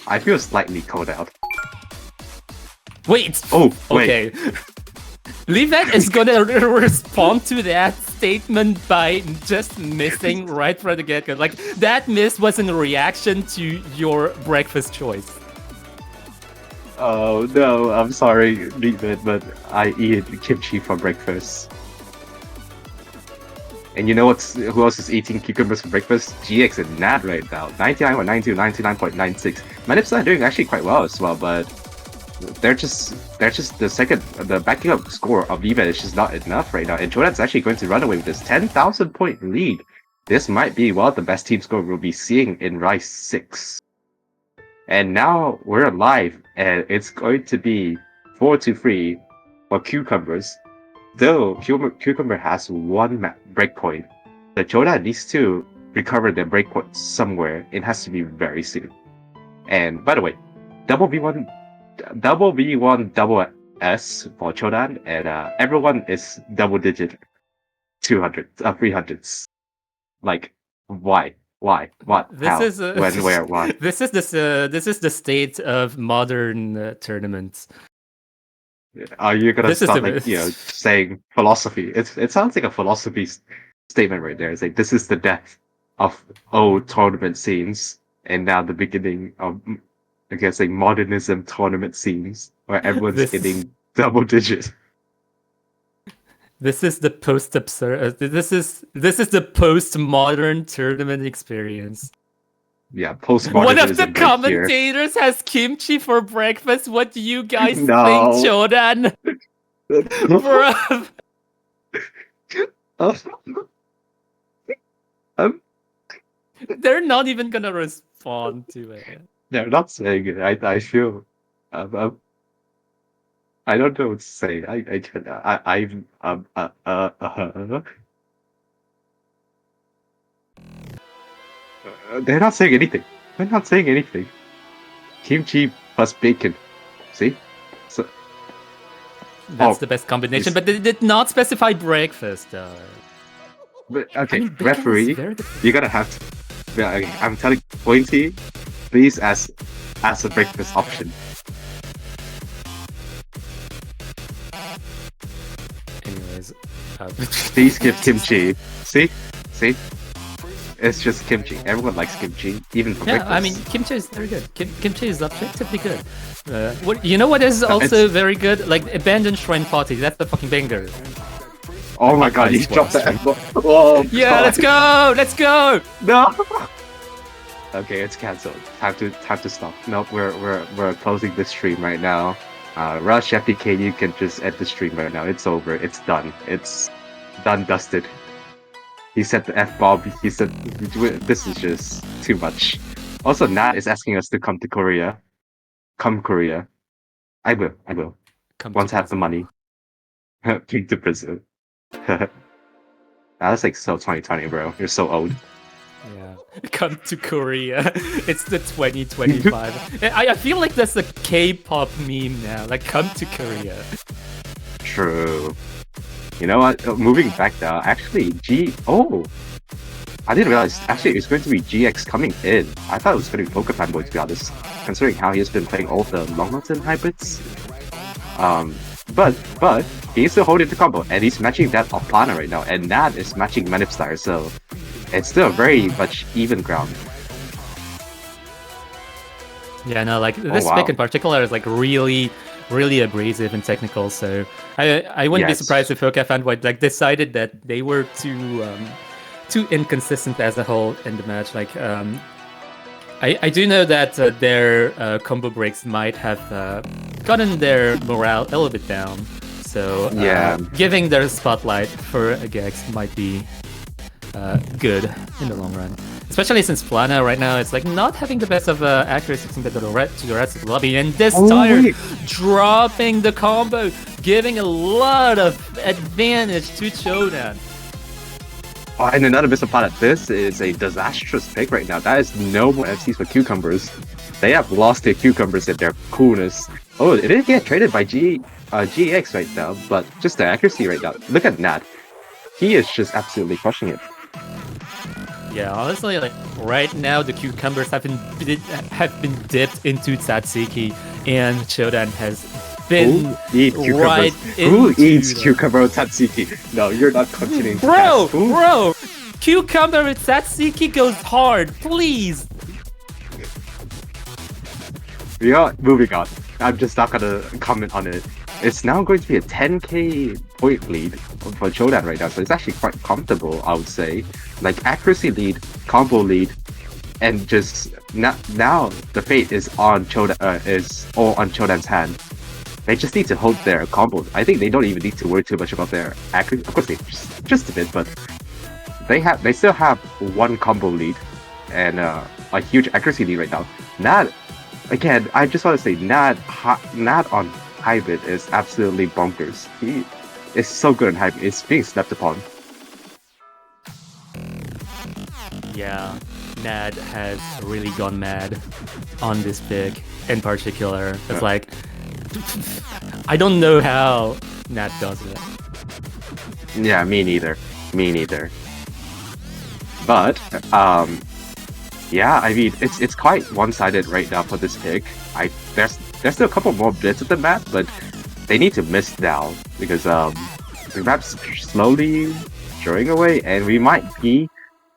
[SPEAKER 2] I feel slightly cold out.
[SPEAKER 1] Wait.
[SPEAKER 2] Oh, wait.
[SPEAKER 1] Okay. Levet is gonna respond to that statement by just missing right from the get-go. Like, that miss was in reaction to your breakfast choice.
[SPEAKER 2] Oh no, I'm sorry, Levet, but I eat kimchi for breakfast. And you know who else is eating cucumbers for breakfast? GX and NAD right now. 99.92, 99.96. Manipstyre are doing actually quite well as well, but they're just the backing up score of Levet is just not enough right now. And Chodan's actually going to run away with this 10,000 point lead. This might be one of the best team score we'll be seeing in Rise 6. And now we're live, and it's going to be 4-3 for Cucumbers. Though Cucumber has one breakpoint, the Chodan needs to recover their breakpoint somewhere. It has to be very soon. And by the way, double V1 double S for Chodan, and everyone is double digit 300s. Like, why? What? How? When? Where? Why?
[SPEAKER 1] This is the state of modern tournaments.
[SPEAKER 2] Are you gonna start saying philosophy? It sounds like a philosophy statement right there. It's like, this is the death of old tournament scenes, and now the beginning of, I guess, like modernism tournament scenes where everyone's hitting double digits.
[SPEAKER 1] This is the post-absurd. This is the post-modern tournament experience.
[SPEAKER 2] Yeah, post-modernism.
[SPEAKER 1] One of the
[SPEAKER 2] right
[SPEAKER 1] commentators has kimchi for breakfast. What do you guys think, Chodan? They're not even gonna respond to it.
[SPEAKER 2] They're not saying it. I feel. I don't know what to say. They're not saying anything. They're not saying anything. Kimchi plus bacon. See? So,
[SPEAKER 1] that's the best combination, but they did not specify breakfast.
[SPEAKER 2] But, okay, I mean, referee, you're gonna have to. I'm telling Pointy, please, as as a breakfast option.
[SPEAKER 1] Anyways,
[SPEAKER 2] Please give kimchi. See? It's just kimchi. Everyone likes kimchi, even for breakfast.
[SPEAKER 1] I mean, kimchi is very good. Kimchi is objectively good. What you know? What is also very good? Like abandoned shrine party. That's the fucking banger.
[SPEAKER 2] Oh my god, you dropped the F-bomb. Oh,
[SPEAKER 1] yeah,
[SPEAKER 2] god.
[SPEAKER 1] let's go!
[SPEAKER 2] No. Okay, it's cancelled. Time to stop. Nope, we're closing the stream right now. Rush FPK, you can just end the stream right now. It's over. It's done. It's done, dusted. He said the F-bomb. He said this is just too much. Also, Nat is asking us to come to Korea. Come Korea. I will. Once I have the money. King to Brazil. That's like so 2020, bro. You're so old.
[SPEAKER 1] Yeah. Come to Korea. It's the 2025. I feel like that's a K-pop meme now. Like, come to Korea.
[SPEAKER 2] True. You know what? Moving back now, actually, I didn't realize, actually, it's going to be GX coming in. I thought it was going to be Pokefanboy, to be honest, considering how he's been playing all the Long Mountain hybrids. But he's still holding the combo, and he's matching that off Plana right now, and Nat is matching Manipstar, so it's still very much even ground.
[SPEAKER 1] Yeah, no, like this pick in particular is like really abrasive and technical, so I wouldn't be surprised if Pokefanboy like decided that they were too inconsistent as a whole in the match. Like I do know that their combo breaks might have gotten their morale a little bit down. So giving their spotlight for a Gex might be good in the long run. Especially since Plana right now is like not having the best of accuracy compared to the rest of the lobby, and this tire dropping the combo, giving a lot of advantage to Chodan.
[SPEAKER 2] Oh, and another bit of Plana, this is a disastrous pick right now. That is no more FCs for cucumbers. They have lost their cucumbers and their coolness. Oh, it didn't get traded by GX right now, but just the accuracy right now. Look at Nat. He is just absolutely crushing it.
[SPEAKER 1] Yeah, honestly, like right now the cucumbers have been dipped into Tsatsiki, and Chodan has been right
[SPEAKER 2] Who eats cucumber Tsatsiki? No, you're not continuing.
[SPEAKER 1] Bro, cucumber with Tsatsiki goes hard. Please.
[SPEAKER 2] Yeah, moving on. I'm just not gonna comment on it. It's now going to be a 10k point lead for Chodan right now, so it's actually quite comfortable, I would say. Like accuracy lead, combo lead, and just now the fate is on Chodan, is all on Chodan's hand. They just need to hold their combos. I think they don't even need to worry too much about their accuracy. Of course, they just a bit, but they still have one combo lead and a huge accuracy lead right now. Nat, again, I just want to say Nat on hybrid is absolutely bonkers. He is so good in hybrid. It's being slept upon.
[SPEAKER 1] Yeah, Nad has really gone mad on this pick in particular. It's like, I don't know how Nad does it.
[SPEAKER 2] Yeah, me neither. But, yeah, I mean, it's quite one-sided right now for this pick. There's still a couple more bits of the map, but they need to miss now because the map's slowly throwing away, and we might be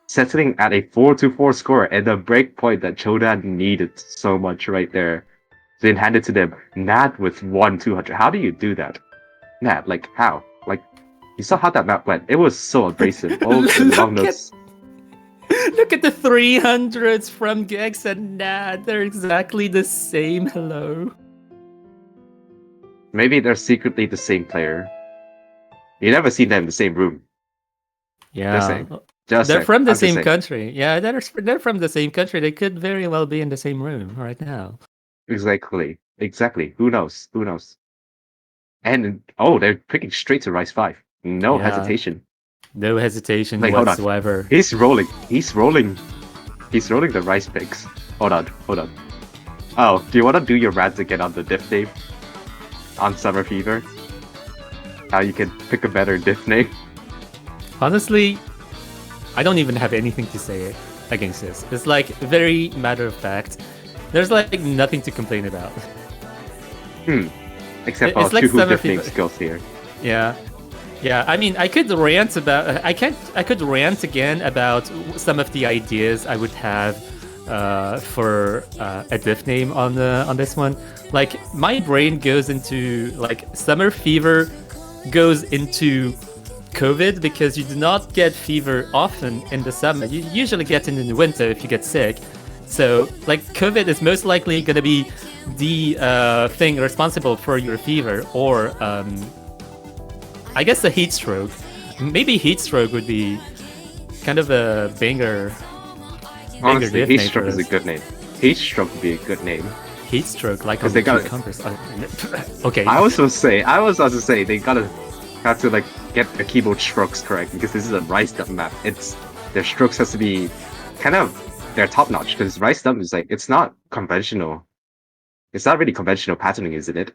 [SPEAKER 2] settling at a 4-4 score at the break point that Chodan needed so much right there. Then handed to them, Nat with 1-200. How do you do that? Nat, like how? Like you saw how that map went. It was so abrasive. Oh, the long notes.
[SPEAKER 1] Look at the 300s from Gex and Nat. They're exactly the same. Hello.
[SPEAKER 2] Maybe they're secretly the same player. You never seen them in the same room.
[SPEAKER 1] Yeah. They're from the same country. Yeah, they're from the same country. They could very well be in the same room right now.
[SPEAKER 2] Exactly. Who knows? And they're picking straight to Rise 5. No hesitation.
[SPEAKER 1] No hesitation whatsoever.
[SPEAKER 2] Hold on. He's rolling the Rise picks. Hold on. Oh, do you want to do your rant again on the diff name? On Summer Fever? How you can pick a better diff name?
[SPEAKER 1] Honestly, I don't even have anything to say against this. It's like very matter of fact. There's like nothing to complain about.
[SPEAKER 2] Except for
[SPEAKER 1] It's like
[SPEAKER 2] Touhou
[SPEAKER 1] Summer
[SPEAKER 2] deafening
[SPEAKER 1] Fever.
[SPEAKER 2] skills here.
[SPEAKER 1] Yeah. Yeah, I mean, I could rant about. I could rant again about some of the ideas I would have for a diff name on this one. Like my brain goes into like summer fever goes into COVID because you do not get fever often in the summer. You usually get it in the winter if you get sick. So like COVID is most likely going to be the thing responsible for your fever, or I guess a heat stroke. Maybe heat stroke would be kind of a banger.
[SPEAKER 2] Honestly,
[SPEAKER 1] diff
[SPEAKER 2] heat
[SPEAKER 1] name
[SPEAKER 2] stroke
[SPEAKER 1] for
[SPEAKER 2] is a
[SPEAKER 1] this.
[SPEAKER 2] good name. Heat stroke would be a good name.
[SPEAKER 1] Heat stroke, like on
[SPEAKER 2] 'Cause
[SPEAKER 1] the
[SPEAKER 2] they got-
[SPEAKER 1] cucumbers. Okay.
[SPEAKER 2] I was about to say they have to like get the keyboard strokes correct because this is a rice dump map. Their strokes has to be kind of they're top notch because rice dump is like it's not conventional. It's not really conventional patterning, isn't it?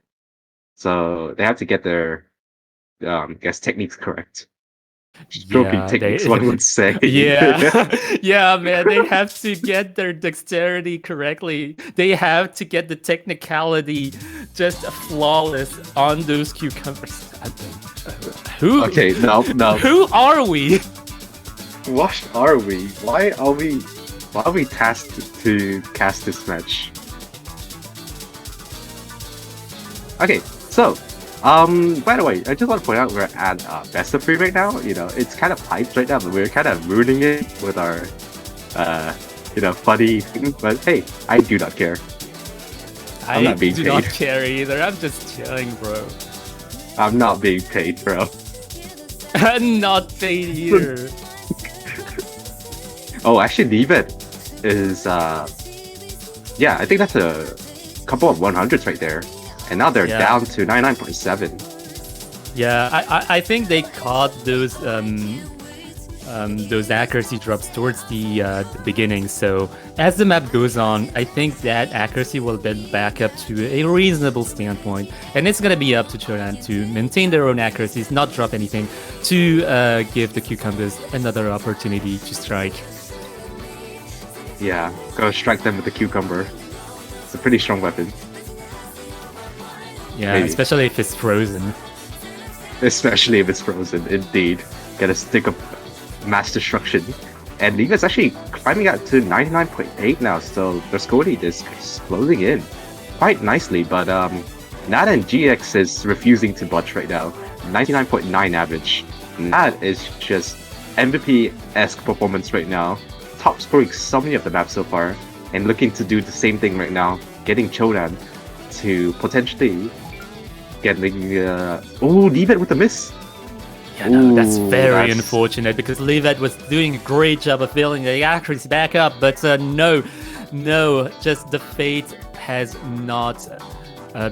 [SPEAKER 2] So they have to get their guess techniques correct. Stroking techniques, one would say.
[SPEAKER 1] Yeah, yeah, man. They have to get their dexterity correctly. They have to get the technicality just flawless on those cucumbers. Who?
[SPEAKER 2] Okay, no.
[SPEAKER 1] Who are we?
[SPEAKER 2] What are we? Why are we tasked to cast this match? Okay, so by the way, I just want to point out we're at best of 3 right now. You know, it's kind of hyped right now, but we're kind of ruining it with our funny thing. But hey, I do not care. I'm not being
[SPEAKER 1] do
[SPEAKER 2] paid.
[SPEAKER 1] not care either. I'm just chilling, bro.
[SPEAKER 2] I'm not being paid, bro.
[SPEAKER 1] I'm not paid either.
[SPEAKER 2] Oh, actually, leave it is yeah, I think that's a couple of 100s right there, and now they're
[SPEAKER 1] Yeah.
[SPEAKER 2] down to 99.7.
[SPEAKER 1] Yeah, I think they caught those accuracy drops towards the beginning. So as the map goes on, I think that accuracy will build back up to a reasonable standpoint, and it's gonna be up to Chodan to maintain their own accuracies, not drop anything, to give the cucumbers another opportunity to strike.
[SPEAKER 2] Yeah, go strike them with the cucumber. It's a pretty strong weapon,
[SPEAKER 1] Yeah,
[SPEAKER 2] Maybe.
[SPEAKER 1] especially if it's frozen.
[SPEAKER 2] especially if it's frozen. Indeed, get a stick of mass destruction. And Liga's actually climbing up to 99.8 now, so their score lead is closing in quite nicely. But Nat and GX is refusing to budge right now. 99.9 average. Nat is just MVP-esque performance right now. Top scoring so many of the maps so far, and looking to do the same thing right now, getting Chodan to potentially getting leave it with a miss.
[SPEAKER 1] Yeah, no, that's
[SPEAKER 2] Ooh,
[SPEAKER 1] very
[SPEAKER 2] that's-
[SPEAKER 1] unfortunate because Levet was doing a great job of building the accuracy back up, but no, just the fate has not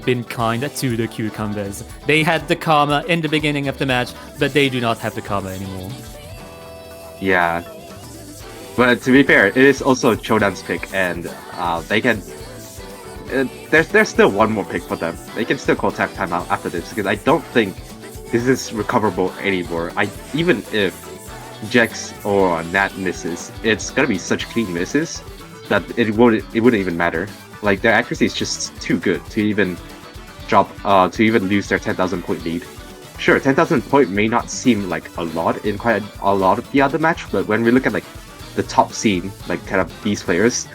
[SPEAKER 1] been kind to the cucumbers. They had the karma in the beginning of the match, but they do not have the karma anymore.
[SPEAKER 2] Yeah. But to be fair, it is also Chodan's pick, and they can. There's still one more pick for them. They can still call tap timeout after this because I don't think this is recoverable anymore. Even if Jex or Nat misses, it's gonna be such clean misses that it wouldn't even matter. Like their accuracy is just too good to even to even lose their 10,000 point lead. Sure, 10,000 point may not seem like a lot in quite a lot of the other match, but when we look at like the top scene, like kind of these players,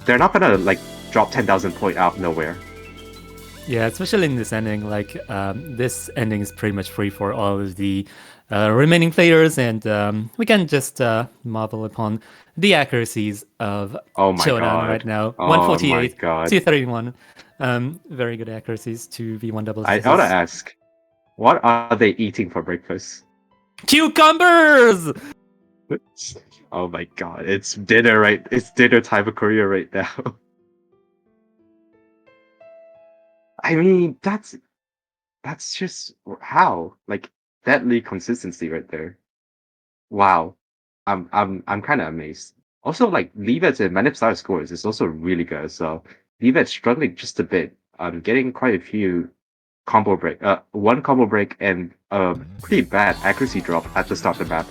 [SPEAKER 2] they're not gonna like drop 10,000 point out of nowhere.
[SPEAKER 1] Yeah, especially in this ending, like this ending is pretty much free for all of the remaining players, and we can just marvel upon the accuracies of
[SPEAKER 2] Oh my
[SPEAKER 1] Chodan
[SPEAKER 2] god.
[SPEAKER 1] right now.
[SPEAKER 2] Oh
[SPEAKER 1] 148,
[SPEAKER 2] my god.
[SPEAKER 1] 231. Very good accuracies to V1 double.
[SPEAKER 2] I gotta ask, what are they eating for breakfast?
[SPEAKER 1] Cucumbers!
[SPEAKER 2] Oh my god, it's dinner it's dinner time of Korea right now. I mean, that's just how like deadly consistency right there. Wow, I'm kind of amazed. Also, like Levet's and Manipstar scores is also really good. So Levet's struggling just a bit. Getting quite a few one combo break and a pretty bad accuracy drop at the start of the map.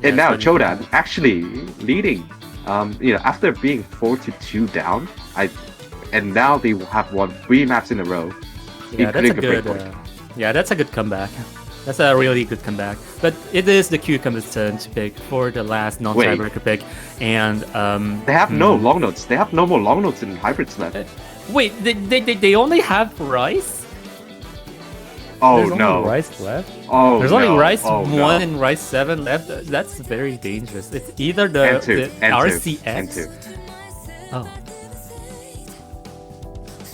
[SPEAKER 1] Yeah,
[SPEAKER 2] And now
[SPEAKER 1] it's really
[SPEAKER 2] Chodan actually leading. After being 4-2 down, And now they have won 3 maps in a row.
[SPEAKER 1] Yeah, that's a
[SPEAKER 2] including
[SPEAKER 1] good.
[SPEAKER 2] breakpoint.
[SPEAKER 1] Yeah, that's a good comeback. That's a really good comeback. But it is the Cucumber's turn to pick for the last non-tiebreaker pick, and
[SPEAKER 2] They have no long notes. They have no more long notes in hybrids left.
[SPEAKER 1] wait, they only have rice?
[SPEAKER 2] Oh
[SPEAKER 1] There's
[SPEAKER 2] no!
[SPEAKER 1] only rice left.
[SPEAKER 2] Oh
[SPEAKER 1] There's
[SPEAKER 2] no!
[SPEAKER 1] only rice
[SPEAKER 2] oh,
[SPEAKER 1] 1
[SPEAKER 2] no.
[SPEAKER 1] and rice 7 left. That's very dangerous. It's either the
[SPEAKER 2] N2, N2,
[SPEAKER 1] RCX.
[SPEAKER 2] N2.
[SPEAKER 1] Oh.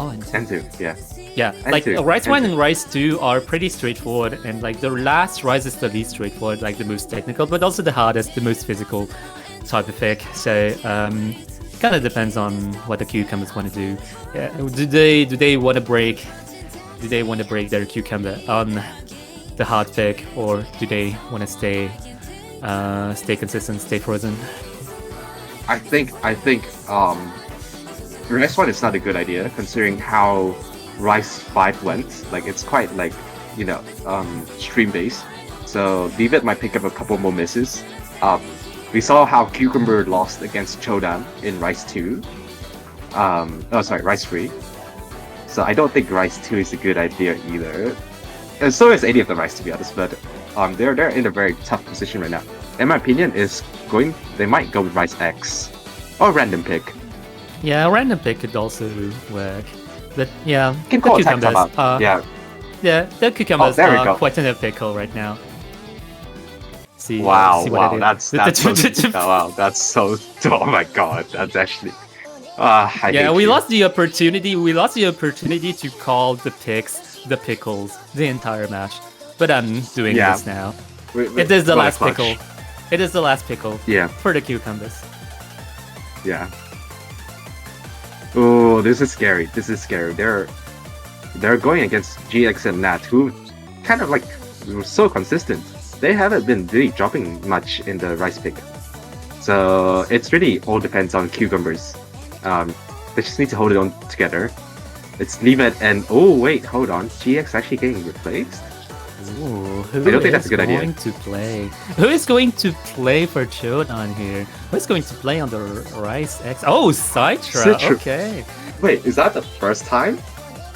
[SPEAKER 1] Oh, N2.
[SPEAKER 2] N2, yeah.
[SPEAKER 1] Yeah,
[SPEAKER 2] N2,
[SPEAKER 1] like Rice 1
[SPEAKER 2] N2.
[SPEAKER 1] and Rice 2 are pretty straightforward, and like the last Rice is the least straightforward, like the most technical, but also the hardest, the most physical type of pick. So kind of depends on what the Cucumbers want to do. Yeah, do they want to break? Do they want to break their Cucumber on the hard pick, or do they want to stay consistent, stay frozen?
[SPEAKER 2] I think Rice 1 is not a good idea considering how Rice 5 went. Like it's quite like, stream based. So Vivid might pick up a couple more misses. We saw how Cucumber lost against Chodan in Rice 2. Rice 3. So I don't think Rice 2 is a good idea either. And so is any of the Rice, to be honest, but they're in a very tough position right now. In my opinion, they might go with Rice X. Or random pick.
[SPEAKER 1] Yeah, a random pick could also work. But yeah,
[SPEAKER 2] Can
[SPEAKER 1] the
[SPEAKER 2] call attack
[SPEAKER 1] Cucumbers,
[SPEAKER 2] come up. Yeah.
[SPEAKER 1] Yeah, the Cucumbers
[SPEAKER 2] there we
[SPEAKER 1] are
[SPEAKER 2] go.
[SPEAKER 1] quite in a pickle right now. See,
[SPEAKER 2] Wow,
[SPEAKER 1] see what
[SPEAKER 2] wow,
[SPEAKER 1] I did?
[SPEAKER 2] that's so wow, that's so oh my god, that's actually I
[SPEAKER 1] Yeah,
[SPEAKER 2] hate
[SPEAKER 1] we
[SPEAKER 2] you.
[SPEAKER 1] lost the opportunity. We lost the opportunity to call the picks, the pickles, the entire match. But I'm doing
[SPEAKER 2] Yeah.
[SPEAKER 1] this now.
[SPEAKER 2] We-
[SPEAKER 1] It is the
[SPEAKER 2] what a
[SPEAKER 1] last
[SPEAKER 2] clutch.
[SPEAKER 1] pickle. It is the last pickle
[SPEAKER 2] Yeah,
[SPEAKER 1] for the Cucumbers.
[SPEAKER 2] yeah. Oh, this is scary. This is scary. They're going against GX and Nat, who kind of like were so consistent. They haven't been really dropping much in the Rice pick. So it's really all depends on Cucumbers. They just need to hold it on together. Let's leave it and oh wait, hold on. GX actually getting replaced?
[SPEAKER 1] Ooh,
[SPEAKER 2] I don't think that's a good idea.
[SPEAKER 1] going to play? Who is going to play for Chodan here? Who's going to play on the Rice X? Oh, Citra.
[SPEAKER 2] Citra.
[SPEAKER 1] Okay.
[SPEAKER 2] Wait, is that the first time?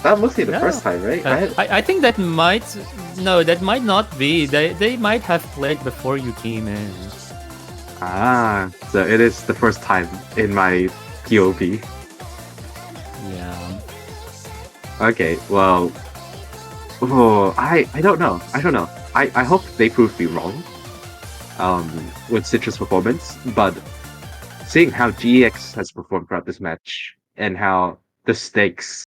[SPEAKER 2] That must be the
[SPEAKER 1] No.
[SPEAKER 2] first time, right?
[SPEAKER 1] I think that might not be. They might have played before you came in.
[SPEAKER 2] So it is the first time in my POV.
[SPEAKER 1] Yeah.
[SPEAKER 2] Okay, well, I don't know. I hope they prove me wrong. With Citra's performance, but seeing how GX has performed throughout this match and how the stakes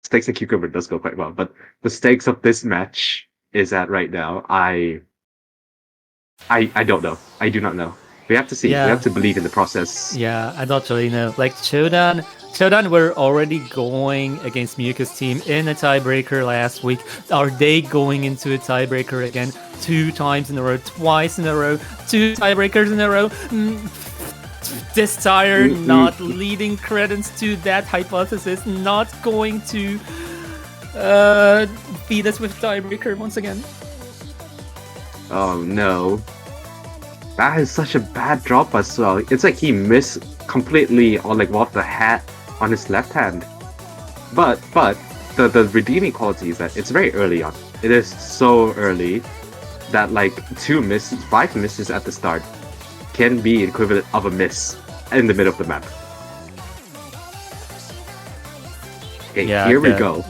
[SPEAKER 2] and Cucumber does go quite well, but the stakes of this match is at right now. I don't know. I do not know. We have to see.
[SPEAKER 1] Yeah.
[SPEAKER 2] We have to believe in the process.
[SPEAKER 1] Yeah, I don't really know. Like Chodan were already going against Miyuka's team in a tiebreaker last week. Are they going into a tiebreaker again 2 times in a row, twice in a row, 2 tiebreakers in a row? This tire not leading credence to that hypothesis, not going to feed us with tiebreaker once again.
[SPEAKER 2] Oh no. That is such a bad drop as well. It's like he missed completely on like off the hat on his left hand. But the redeeming quality is that it's very early on. It is so early that like 5 misses at the start can be equivalent of a miss in the middle of the map. Okay,
[SPEAKER 1] Yeah,
[SPEAKER 2] here we go.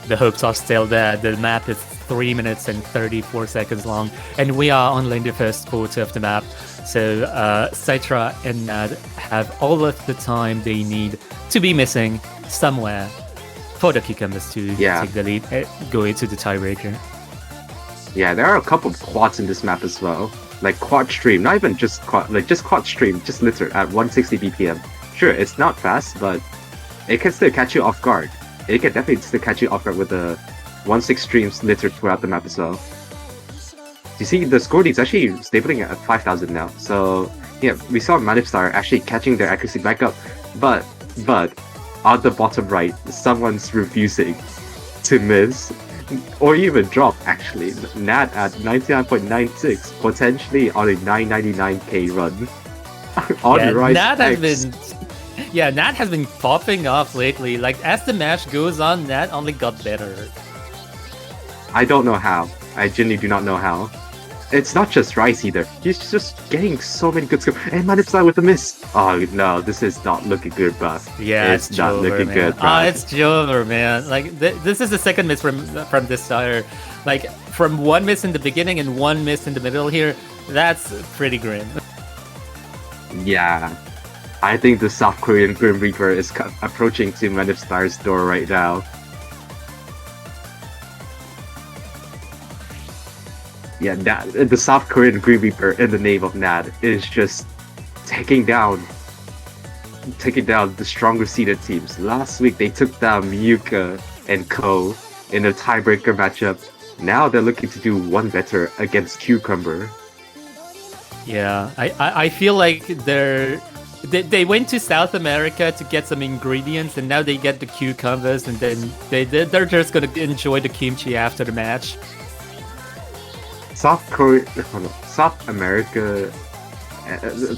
[SPEAKER 1] The hopes are still there. The map is 3 minutes and 34 seconds long, and we are only in the first quarter of the map. So Citra and Nad have all of the time they need to be missing somewhere for the Cucumbers to take the lead, go into the tiebreaker.
[SPEAKER 2] Yeah, there are a couple of quads in this map as well. Like quad stream, not even just quad, like just quad stream, just litter at 160 BPM. Sure, it's not fast, but it can still catch you off guard. It can definitely still catch you off guard with the 1.6 streams littered throughout the map as well. You see, the score is actually stabilizing at 5,000 now. So yeah, we saw MashedPotato actually catching their accuracy back up, but on the bottom right, someone's refusing to miss or even drop. Actually, Nat at 99.96, potentially on a 999k run on the Rise
[SPEAKER 1] Nat
[SPEAKER 2] X.
[SPEAKER 1] Yeah, Nat has been popping off lately. Like, as the match goes on, Nat only got better.
[SPEAKER 2] I don't know how. I genuinely do not know how. It's not just Rice either. He's just getting so many good skills. And MashedPotato with the miss. Oh no, this is not looking good, Buff.
[SPEAKER 1] Yeah,
[SPEAKER 2] it's not
[SPEAKER 1] Jover,
[SPEAKER 2] looking
[SPEAKER 1] man.
[SPEAKER 2] good, bro.
[SPEAKER 1] It's Jover, man. Like this is the second miss from this starter. Like from one miss in the beginning and one miss in the middle here. That's pretty grim.
[SPEAKER 2] Yeah, I think the South Korean Grim Reaper is approaching to MashedPotato's door right now. Yeah, the South Korean Grim Reaper in the name of Nad is just taking down the stronger seeded teams. Last week they took down Miyuka and Ko in a tiebreaker matchup. Now they're looking to do one better against Cucumber.
[SPEAKER 1] Yeah, I feel like they went to South America to get some ingredients, and now they get the cucumbers, and then they're just gonna enjoy the kimchi after the match.
[SPEAKER 2] South America,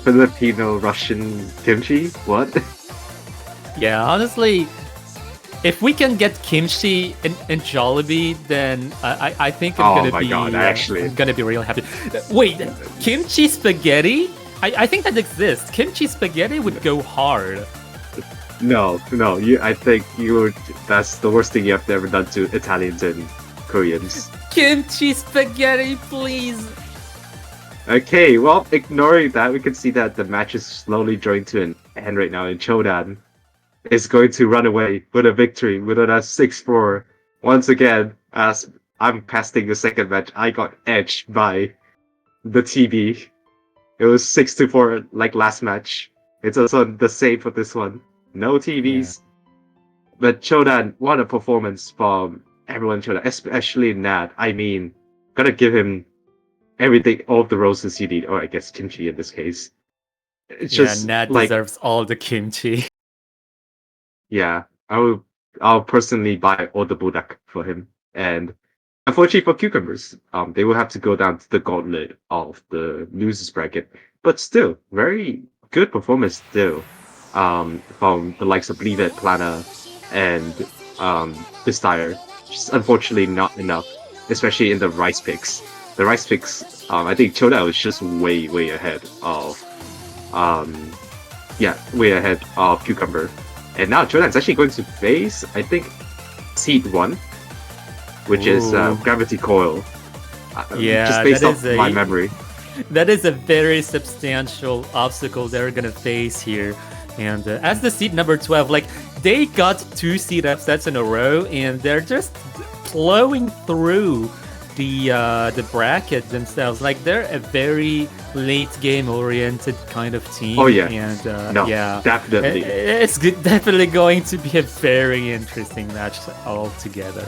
[SPEAKER 2] Filipino, Russian kimchi? What?
[SPEAKER 1] Yeah, honestly, if we can get kimchi in Jollibee, then I think I'm gonna be real happy. Wait, kimchi spaghetti? I think that exists. Kimchi spaghetti would go hard.
[SPEAKER 2] No, I think that's the worst thing you have ever done to Italians and Koreans.
[SPEAKER 1] Kimchi spaghetti, please.
[SPEAKER 2] Okay, well, ignoring that, we can see that the match is slowly drawing to an end right now, and Chodan is going to run away with a victory with a 6-4. Once again, as I'm casting the second match, I got edged by the TV. It was 6-4 like last match. It's also the same for this one. No TVs. Yeah. But Chodan, what a performance from everyone in Chodan, especially Nad. I mean, gotta give him everything, all of the roses you need, or I guess kimchi in this case. It's just
[SPEAKER 1] Nad deserves all the kimchi.
[SPEAKER 2] Yeah, I'll personally buy all the budak for him. And unfortunately for Cucumbers, they will have to go down to the gauntlet of the losers bracket. But still, very good performance still. From the likes of Leavet, Plana, and Bistire. Just unfortunately not enough, especially in the rice picks. The rice picks, I think Choda was just way ahead of Cucumber. And now Chodan's actually going to face, I think, Seed 1, which is Gravity Coil. Just based off my memory.
[SPEAKER 1] That is a very substantial obstacle they're gonna face here. And as the seed number 12, like, they got 2 seed upsets in a row, and they're just plowing through the bracket themselves. Like, they're a very late game oriented kind of team.
[SPEAKER 2] Oh yeah,
[SPEAKER 1] and
[SPEAKER 2] definitely,
[SPEAKER 1] it's definitely going to be a very interesting match altogether.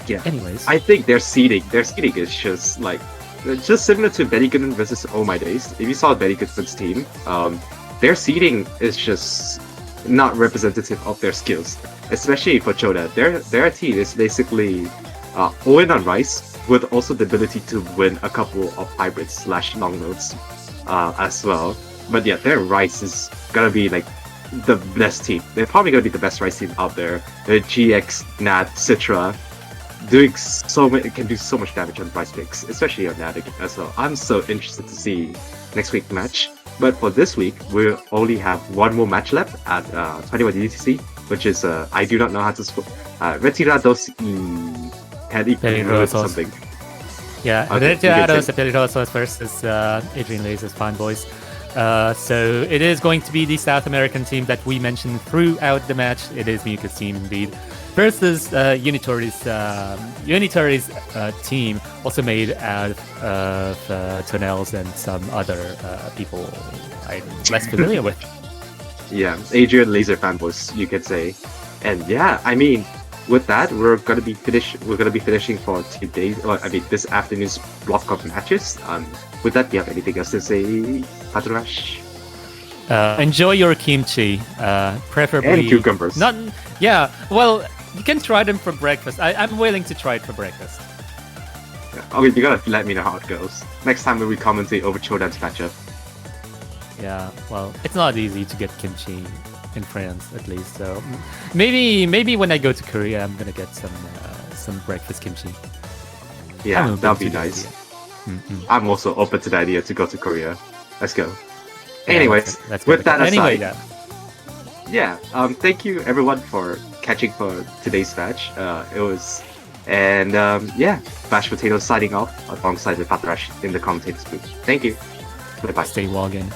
[SPEAKER 2] Yeah.
[SPEAKER 1] Anyways,
[SPEAKER 2] I think their seeding is just like similar to Betty Goodman versus Oh My Days. If you saw Betty Goodman's team, their seeding is just not representative of their skills, especially for Choda. Their team is basically all-in on Rice, with also the ability to win a couple of hybrids / long notes as well. But yeah, their Rice is gonna be like the best team. They're probably gonna be the best Rice team out there. The GX, Nat, Citra, can do so much damage on Rice picks, especially on Nat as well. I'm so interested to see next week's match. But for this week, we only have one more match left at 21 DTC, which is I do not know how to spell Retirados y Peligrosos something.
[SPEAKER 1] Yeah, okay, Retirados y Peligrosos versus Adrian Laser's Fine Boys. So it is going to be the South American team that we mentioned throughout the match. It is Miyuka's team indeed. Versus Unitori's team, also made out of Tonels and some other people I'm less familiar with.
[SPEAKER 2] Yeah, Adrian Laser fanboys, you could say. And yeah, I mean, with that, we're gonna be finishing for today's, this afternoon's block of matches. With that, do you have anything else to say, Paturages?
[SPEAKER 1] Enjoy your kimchi, preferably
[SPEAKER 2] and cucumbers.
[SPEAKER 1] Well, you can try them for breakfast. I'm willing to try it for breakfast.
[SPEAKER 2] Okay, you gotta let me know how it goes next time when we commentate over Chodan's matchup.
[SPEAKER 1] Yeah, well, it's not easy to get kimchi in France, at least. So maybe when I go to Korea, I'm gonna get some breakfast kimchi.
[SPEAKER 2] Yeah,
[SPEAKER 1] I'm open
[SPEAKER 2] that'd be
[SPEAKER 1] to the
[SPEAKER 2] nice.
[SPEAKER 1] idea. Mm-mm.
[SPEAKER 2] I'm also open to the idea to go to Korea. Let's go.
[SPEAKER 1] Yeah,
[SPEAKER 2] Anyways,
[SPEAKER 1] let's
[SPEAKER 2] with
[SPEAKER 1] go.
[SPEAKER 2] that
[SPEAKER 1] Anyway,
[SPEAKER 2] aside, yeah, thank you everyone for catching for today's match. It was, and yeah, Mashed Potato signing off alongside the Paturages in the commentators booth. Thank you. Bye bye.
[SPEAKER 1] stay logging.